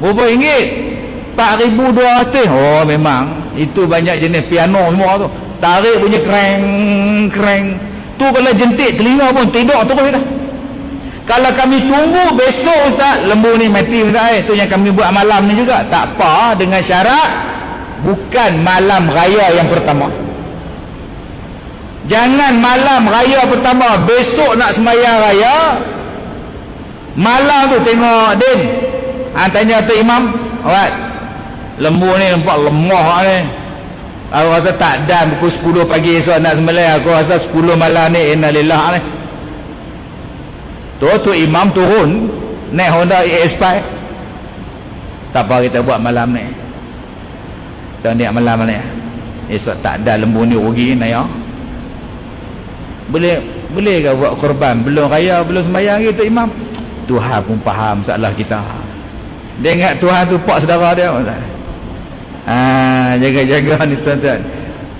Berapa ringgit? 4,200. Oh memang itu banyak jenis piano semua tu, tarik punya kreng tu, kalau jentik telinga pun tidur terus dah. Kalau kami tunggu besok ustaz, lembu ni mati ustaz. Itu yang kami buat malam ni juga. Tak apa, dengan syarat bukan malam raya yang pertama. Jangan malam raya pertama, besok nak sembahyang raya, malam tu tengok Din, tanya tu imam, awak lembu ni nampak lemah ni, aku rasa tak dan pukul 10 pagi esok nak sembelih, aku rasa 10 malam ni, innalillah ni. Tu imam turun naik Honda ES5. Tak apa, kita buat malam ni, kita niat malam ni, esok tak ada lembu ni rugi naik. Boleh ke buat korban belum raya, belum sembahyang gitu imam? Tuhan pun faham masalah kita. Dia ingat Tuhan tu pak saudara dia. Jaga-jaga ni tuan-tuan.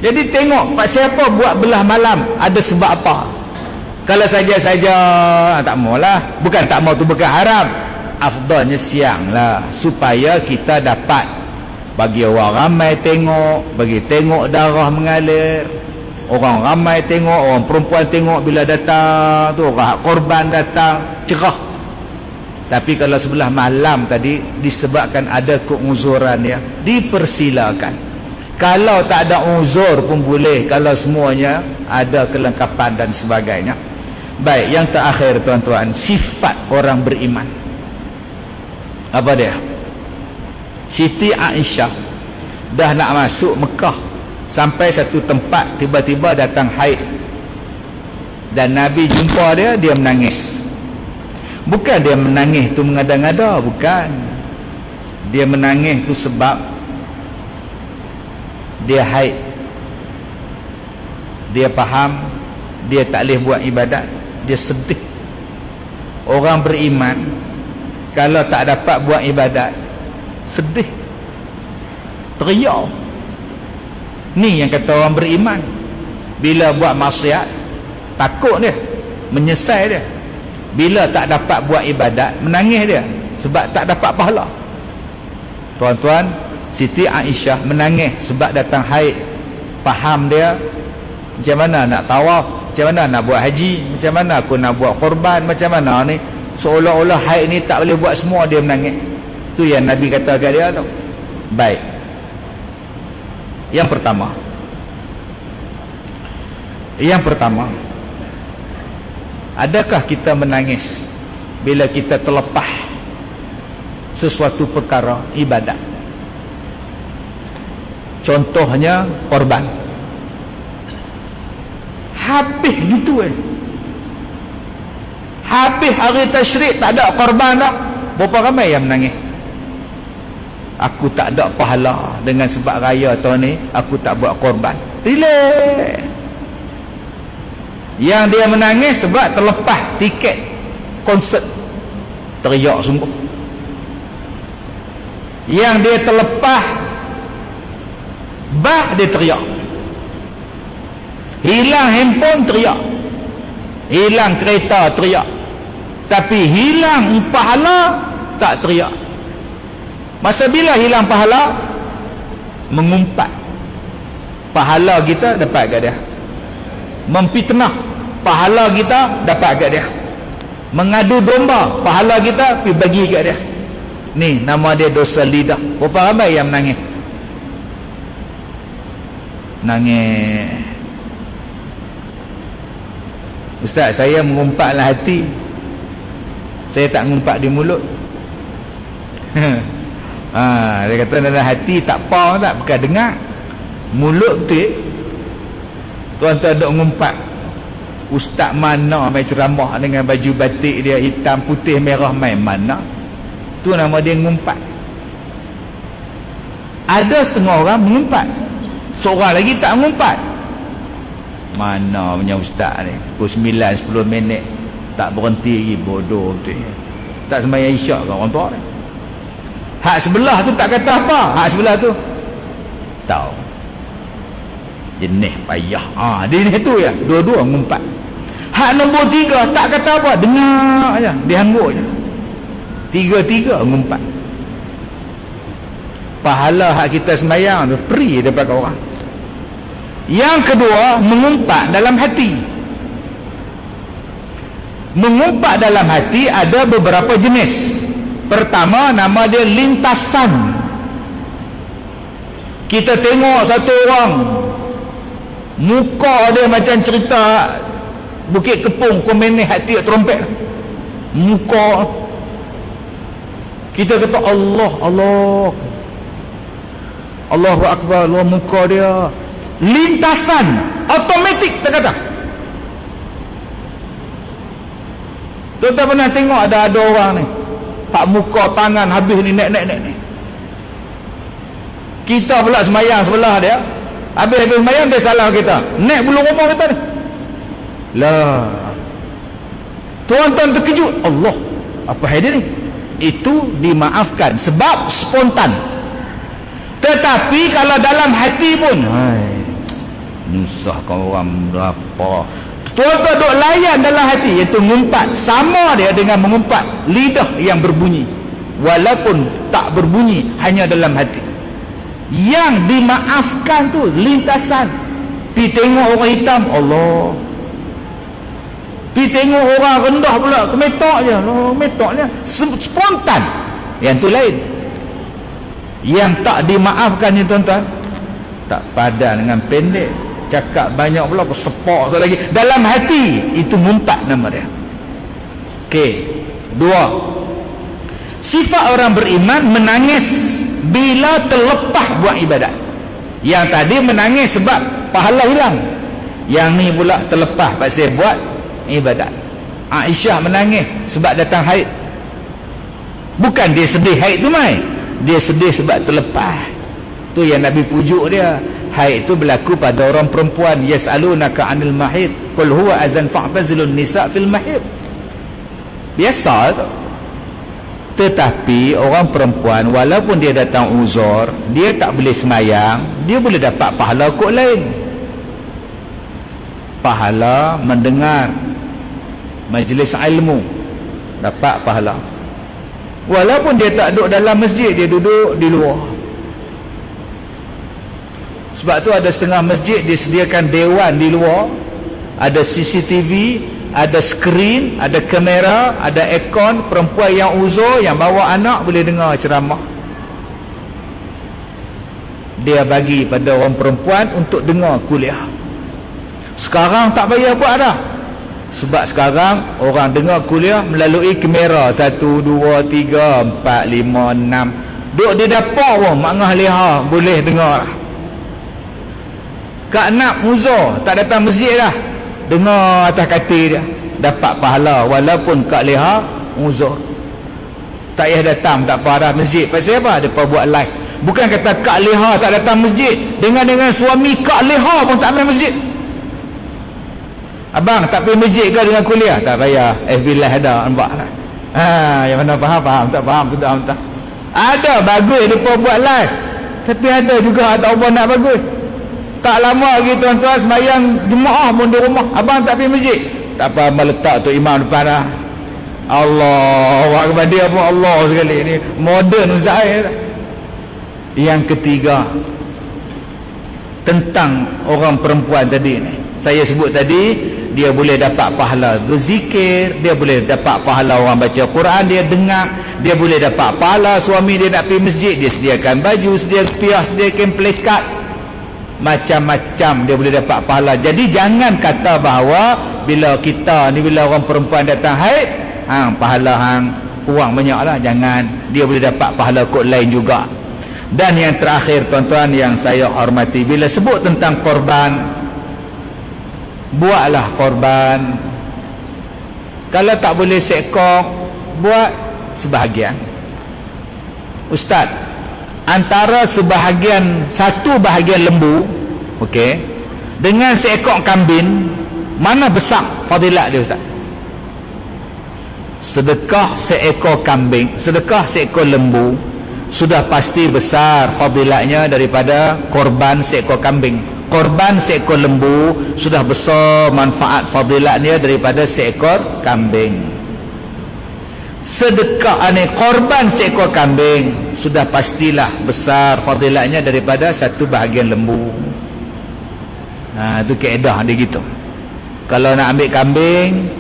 Jadi tengok pasal apa buat belah malam, ada sebab apa. Kalau saja-saja tak maulah, bukan tak mau tu bukan haram, afdalnya siang lah, supaya kita dapat bagi orang ramai tengok, bagi tengok darah mengalir. Orang ramai tengok, orang perempuan tengok bila datang tu, orang korban datang, cerah. Tapi kalau sebelah malam tadi, disebabkan ada keuzuran ya, dipersilakan. Kalau tak ada uzur pun boleh, kalau semuanya ada kelengkapan dan sebagainya. Baik, yang terakhir tuan-tuan, sifat orang beriman. Apa dia? Siti Aisyah dah nak masuk Mekah, sampai satu tempat tiba-tiba datang haid, dan Nabi jumpa dia, dia menangis. Bukan dia menangis tu mengada-ngada, bukan. Dia menangis tu sebab dia haid. Dia faham dia tak boleh buat ibadat, dia sedih. Orang beriman kalau tak dapat buat ibadat, sedih, teriak. Ni yang kata orang beriman. Bila buat maksiat, takut dia, menyesal dia. Bila tak dapat buat ibadat, menangis dia sebab tak dapat pahala. Tuan-tuan, Siti Aisyah menangis sebab datang haid. Faham dia macam mana nak tawaf, macam mana nak buat haji, macam mana aku nak buat korban, macam mana ni. Seolah-olah haid ni tak boleh buat semua, dia menangis. Tu yang Nabi kata kat dia tu. Baik, yang pertama, adakah kita menangis bila kita terlepas sesuatu perkara ibadat? Contohnya korban. Habis gitu habis hari tasyrik tak ada korban dah. Berapa ramai yang menangis? Aku tak ada pahala dengan sebab raya tahun ni, aku tak buat korban. Relax. Yang dia menangis sebab terlepas tiket konsert, teriak sungguh. Yang dia terlepas bah, dia teriak. Hilang handphone, teriak. Hilang kereta, teriak. Tapi hilang pahala, tak teriak. Masa bila hilang pahala? Mengumpat. Pahala kita dapat kat dia. Memfitnah, pahala kita dapat kat dia. Mengadu domba, pahala kita pergi bagi kat dia. Ni nama dia dosa lidah. Berapa ramai yang menangis? Nangis. Ustaz, saya mengumpatlah hati, saya tak mengumpat di mulut. Dia kata dalam hati tak apa tak, bukan dengar. Mulut betul. Tuan-tuan duk mengumpat. Ustaz mana main ceramah dengan baju batik dia hitam putih merah, main mana? Tu nama dia mengumpat. Ada setengah orang mengumpat, seorang lagi tak mengumpat. Mana punya ustaz ni, pukul 9-10 minit tak berhenti lagi, bodoh betul. Tak sembahyang isyak ke orang tua ni? Hak sebelah tu tak kata apa, hak sebelah tu tahu. Jenis payah. Dia tu ya, dua-dua mengumpat. Hak nombor 3 tak kata apa, dengar aja, dihangguk je. 3-3 mengumpat. Pahala hak kita sembahyang tu free daripada orang. Yang kedua, mengumpat dalam hati. Mengumpat dalam hati ada beberapa jenis. Pertama, nama dia lintasan. Kita tengok satu orang, muka dia macam cerita Bukit Kepung, Komeneh hati trompet. Muka kita kata Allah, Allah, Allahu Akbar, Allah, muka dia lintasan, automatik tak kata. Tuan-tuan pernah tengok ada orang ni, pak muka tangan habis ni, nek ni. Kita pula semayang sebelah dia, habis semayang dia salah kita, nek bulu rumah kita ni. Lah, tuan-tuan terkejut, Allah, apa hal dia ni? Itu dimaafkan sebab spontan. Tetapi kalau dalam hati pun, nyusahkan orang berapa, tuan-tuan duk layan dalam hati, iaitu mengumpat. Sama dia dengan mengumpat lidah yang berbunyi, walaupun tak berbunyi, hanya dalam hati. Yang dimaafkan tu lintasan. Pi tengok orang hitam, Allah. Pi tengok orang rendah pula, kemetok je, kemetok je, spontan. Yang tu lain. Yang tak dimaafkan ni tuan-tuan, Tak padan dengan pendek. Cakap banyak pula aku sepak lagi. Dalam hati itu mumpat nama dia. Okey. 2. Sifat orang beriman menangis bila terlepas buat ibadat. Yang tadi menangis sebab pahala hilang. Yang ni pula terlepas pasal buat ibadat. Aisyah menangis sebab datang haid. Bukan dia sedih haid tu mai. Dia sedih sebab terlepas. Tu yang Nabi pujuk dia. Haid itu berlaku pada orang perempuan. Yas'alunaka 'anil mahid qul huwa adzan fa'tazilun nisa' fil mahid. Biasa tu. Tetapi orang perempuan walaupun dia datang uzur, dia tak boleh semayang, dia boleh dapat pahala kok lain. Pahala mendengar majlis ilmu, dapat pahala. Walaupun dia tak duduk dalam masjid, dia duduk di luar. Sebab tu ada setengah masjid disediakan dewan di luar, ada CCTV, ada skrin, ada kamera, ada aircon. Perempuan yang uzur, yang bawa anak boleh dengar ceramah. Dia bagi pada orang perempuan untuk dengar kuliah. Sekarang tak payah buat dah. Sebab sekarang orang dengar kuliah melalui kamera 1, 2, 3, 4, 5, 6. Duduk di dapur pun mak ngah leha boleh dengar. Kak Nak uzur tak datang masjid dah, dengar atas katil dia, dapat pahala walaupun Kak Leha uzur. Tak payah datang, tak apa dah masjid. Pasal apa? Depa buat live. Bukan kata Kak Leha tak datang masjid, dengan suami Kak Leha pun tak main masjid. Abang tak pergi masjid ke dengan kuliah? Tak payah, FB live ada, nampak lah. Yang mana faham, tak faham, sudah tak. Ada bagus depa buat live, tapi ada juga tak apa nak bagus. Tak lama lagi tuan-tuan sembahyang jemaah pun di rumah, abang tak pergi masjid. Tak apa, meletak tu imam depan dah. Allahu akbar, dia pun Allah sekali ni, moden ustaz. Yang ketiga, tentang orang perempuan tadi ni, saya sebut tadi, dia boleh dapat pahala berzikir, dia boleh dapat pahala orang baca Quran, dia dengar, dia boleh dapat pahala suami dia nak pergi masjid, dia sediakan baju, sediakan piah, sediakan plekat, macam-macam dia boleh dapat pahala. Jadi jangan kata bahawa bila kita ni, bila orang perempuan datang haid, pahala hang kurang banyak lah. Jangan, dia boleh dapat pahala kot lain juga. Dan yang terakhir tuan-tuan yang saya hormati, bila sebut tentang korban, buatlah korban. Kalau tak boleh seekor, buat sebahagian. Ustaz, antara satu bahagian lembu, okey, dengan seekor kambing, mana besar fadilat dia Ustaz? Sedekah seekor kambing, sedekah seekor lembu sudah pasti besar fadilatnya daripada korban seekor kambing. Korban seekor lembu sudah besar manfaat fadilatnya daripada seekor kambing. Sedekah korban seekor kambing sudah pastilah besar fadilatnya daripada satu bahagian lembu. Itu kaedah dia gitu. Kalau nak ambil kambing,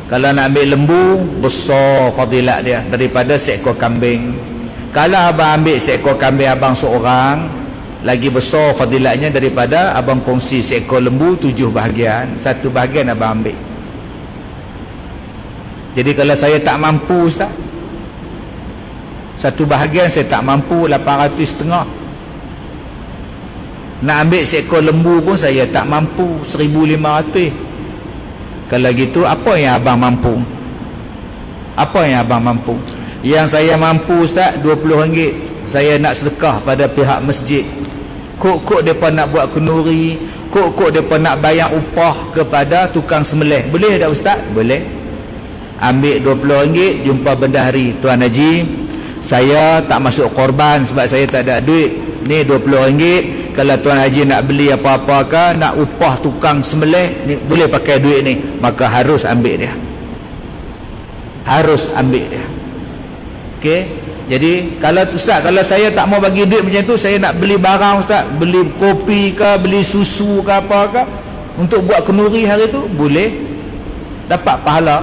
kalau nak ambil lembu, besar fadilat dia daripada seekor kambing. Kalau abang ambil seekor kambing abang seorang, lagi besar fadilatnya daripada abang kongsi seekor lembu 7 bahagian, satu bahagian abang ambil. Jadi kalau saya tak mampu Ustaz, satu bahagian saya tak mampu, 800 setengah. Nak ambil seekor lembu pun saya tak mampu, 1500. Kalau gitu apa yang abang mampu? Apa yang abang mampu? Yang saya mampu Ustaz, RM20 saya nak sedekah pada pihak masjid. Kok mereka nak buat kenduri, kok mereka nak bayar upah kepada tukang sembelih. Boleh tak Ustaz? Boleh. Ambil RM20, jumpa bendahari, Tuan Haji, saya tak masuk korban sebab saya tak ada duit. Ni RM20, kalau Tuan Haji nak beli apa-apa ke, nak upah tukang sembelih ni, boleh pakai duit ni, maka harus ambil dia. Harus ambil dia. Okey. Jadi kalau Ustaz, kalau saya tak mau bagi duit macam tu, saya nak beli barang Ustaz, beli kopi ke, beli susu ke apa ke, untuk buat kenduri hari tu, boleh dapat pahala.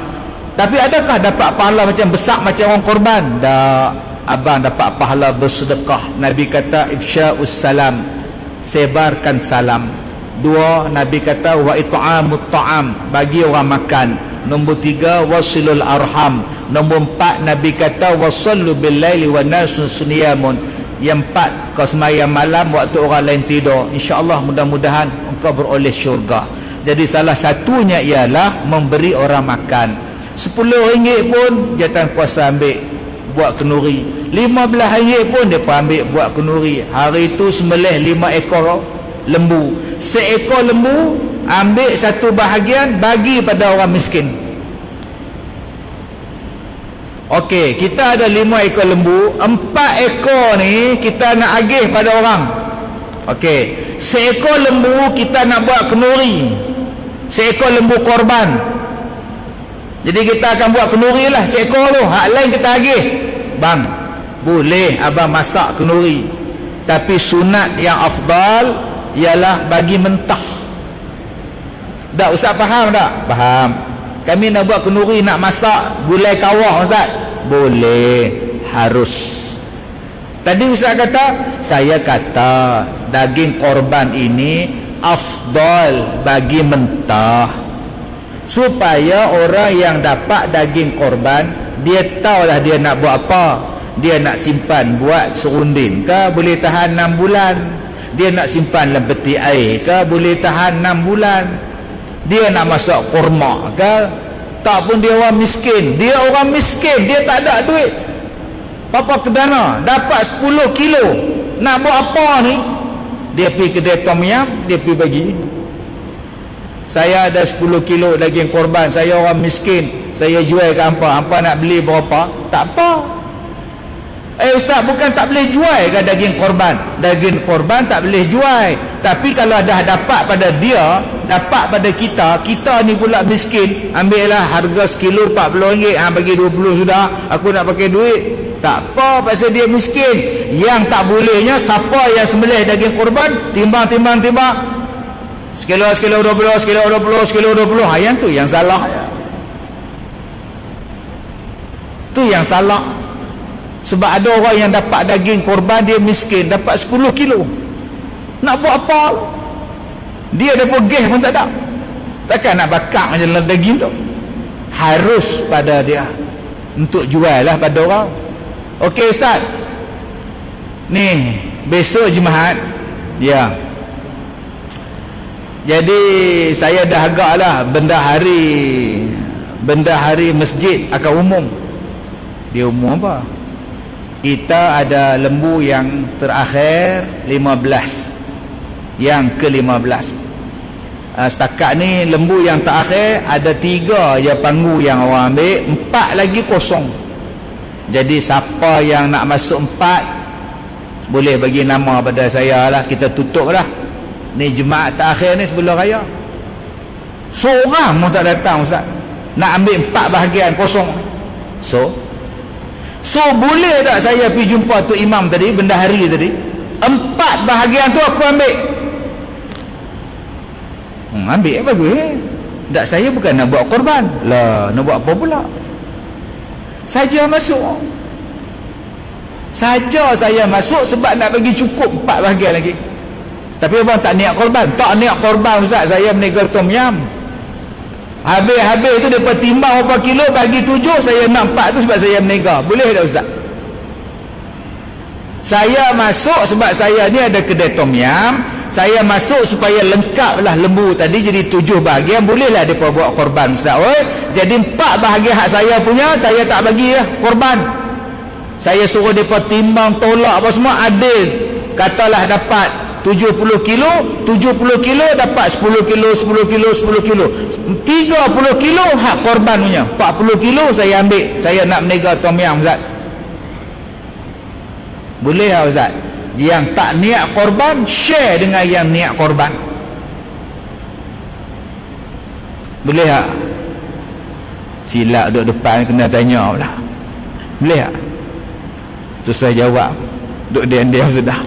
Tapi adakah dapat pahala macam besar macam orang korban? Tak. Abang dapat pahala bersedekah. Nabi kata ifsya'us salam, sebarkan salam. 2, Nabi kata wa it'amut ta'am, bagi orang makan. Nombor 3, wasilul arham. Nombor 4, Nabi kata wasallu bil laili wan nasu niyamun. Yang 4, kau sembahyang malam waktu orang lain tidur, insya-Allah mudah-mudahan engkau beroleh syurga. Jadi salah satunya ialah memberi orang makan. RM10 pun jatan kuasa ambil buat kenduri, RM15 pun dia ambil buat kenduri. Hari itu sembelih 5 ekor lembu. Seekor lembu ambil satu bahagian bagi pada orang miskin. Okey, kita ada 5 ekor lembu, 4 ekor ni kita nak agih pada orang. Okey, seekor lembu kita nak buat kenduri, seekor lembu korban. Jadi kita akan buat kenduri lah seekor tu, hak lain kita agih. Bang, boleh abang masak kenduri, tapi sunat yang afdal ialah bagi mentah. Tak, Ustaz faham tak? Faham. Kami nak buat kenduri, nak masak gulai kawah, Ustaz. Boleh, harus. Tadi Ustaz kata, saya kata daging korban ini afdal bagi mentah, supaya orang yang dapat daging korban, dia tahulah dia nak buat apa. Dia nak simpan buat serunding ke, boleh tahan 6 bulan. Dia nak simpan dalam peti air ke, boleh tahan 6 bulan. Dia nak masak kurma ke, tak pun dia orang miskin. Dia orang miskin, dia tak ada duit. Papa kedana dapat 10 kilo, nak buat apa ni? Dia pergi kedai tom yam, dia pergi bagi. Saya ada 10 kilo daging korban, saya orang miskin, saya jual ke hampa. Hampa nak beli berapa? Tak apa. Ustaz, bukan tak boleh jual ke daging korban? Daging korban tak boleh jual, tapi kalau dah dapat pada dia, dapat pada kita, kita ni pula miskin, ambillah harga sekilo RM40, bagi 20 sudah, aku nak pakai duit. Tak apa, pasal dia miskin. Yang tak bolehnya, siapa yang sembelih daging korban, timbang sekilo 20, sekilo 20, sekilo 20. Yang tu yang salah. Tu yang salah. Sebab ada orang yang dapat daging korban, dia miskin, dapat 10 kilo. Nak buat apa? Dia dah pergi pun tak ada. Takkan nak bakar macam daging tu. Harus pada dia untuk jual lah pada orang. Okey Ustaz, ni besok Jumaat, ya. Jadi saya dah agak lah benda hari masjid akan umum. Dia umum apa? Kita ada lembu yang terakhir 15, yang ke-15. Setakat ni lembu yang terakhir ada 3 je panggu yang orang ambil, 4 lagi kosong. Jadi siapa yang nak masuk 4 boleh bagi nama pada saya lah, kita tutup lah. Ni Jumaat terakhir ni sebelum raya. Seorang pun tak datang Ustaz, nak ambil 4 bahagian kosong. So boleh tak saya pergi jumpa tu imam tadi, bendahari tadi, 4 bahagian tu aku ambil. Ambil bagus. Tak, saya bukan nak buat korban lah, nak buat apa pula? Saja masuk. Saja saya masuk sebab nak bagi cukup 4 bahagian lagi. Tapi abang tak niat korban. Tak niat korban Ustaz, saya meniaga tom yam. Habis tu dia timbang berapa kilo, bagi 7, saya nak 4 tu sebab saya meniaga. Boleh tak Ustaz? Saya masuk sebab saya ni ada kedai tom yam. Saya masuk supaya lengkaplah lembu tadi jadi 7 bahagian. Bolehlah mereka buat korban Ustaz. Jadi 4 bahagian hak saya punya, saya tak bagilah korban. Saya suruh mereka timbang, tolak apa semua, adil. Katalah dapat 70 kilo, 70 kilo dapat 10 kilo, 10 kilo, 10 kilo. 30 kilo hak korban punya. 40 kilo saya ambil. Saya nak meniaga tom yam Ustaz. Boleh tak Ustaz? Yang tak niat korban share dengan yang niat korban. Boleh tak? Silap duduk depan kena tanya pula. Boleh tak? Tu saya jawab, duduk diam-diam sudah.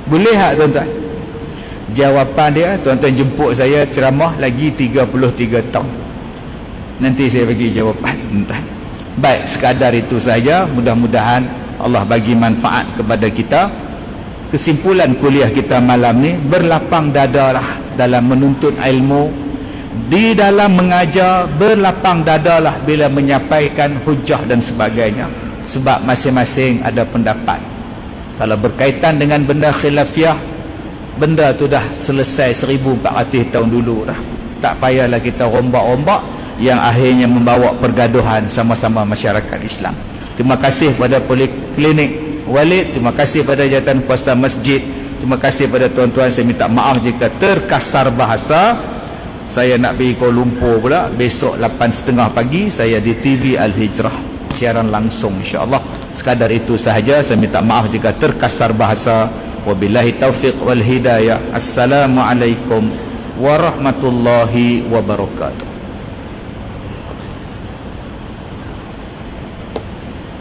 Boleh tak tuan-tuan? Jawapan dia, tuan-tuan jemput saya ceramah lagi 33 tahun. Nanti saya bagi jawapan tuan-tuan. Baik, sekadar itu saja. Mudah-mudahan Allah bagi manfaat kepada kita. kesimpulan kuliah kita malam ni, berlapang dadalah dalam menuntut ilmu, di dalam mengajar, berlapang dadalah bila menyampaikan hujah dan sebagainya, sebab masing-masing ada pendapat. Kalau berkaitan dengan benda khilafiah, benda tu dah selesai 1400 tahun dulu dah. Tak payahlah kita rombak-rombak yang akhirnya membawa pergaduhan sama-sama masyarakat Islam. Terima kasih pada Poliklinik Walid, terima kasih pada jawatan kuasa masjid, terima kasih pada tuan-tuan. Saya minta maaf jika terkasar bahasa. Saya nak pergi Kuala Lumpur pula besok 8.30 pagi. Saya di TV Al-Hijrah siaran langsung, insya-Allah. Sekadar itu sahaja. Saya minta maaf jika terkasar bahasa. Wabillahi taufiq wal hidayah. Assalamualaikum warahmatullahi wabarakatuh.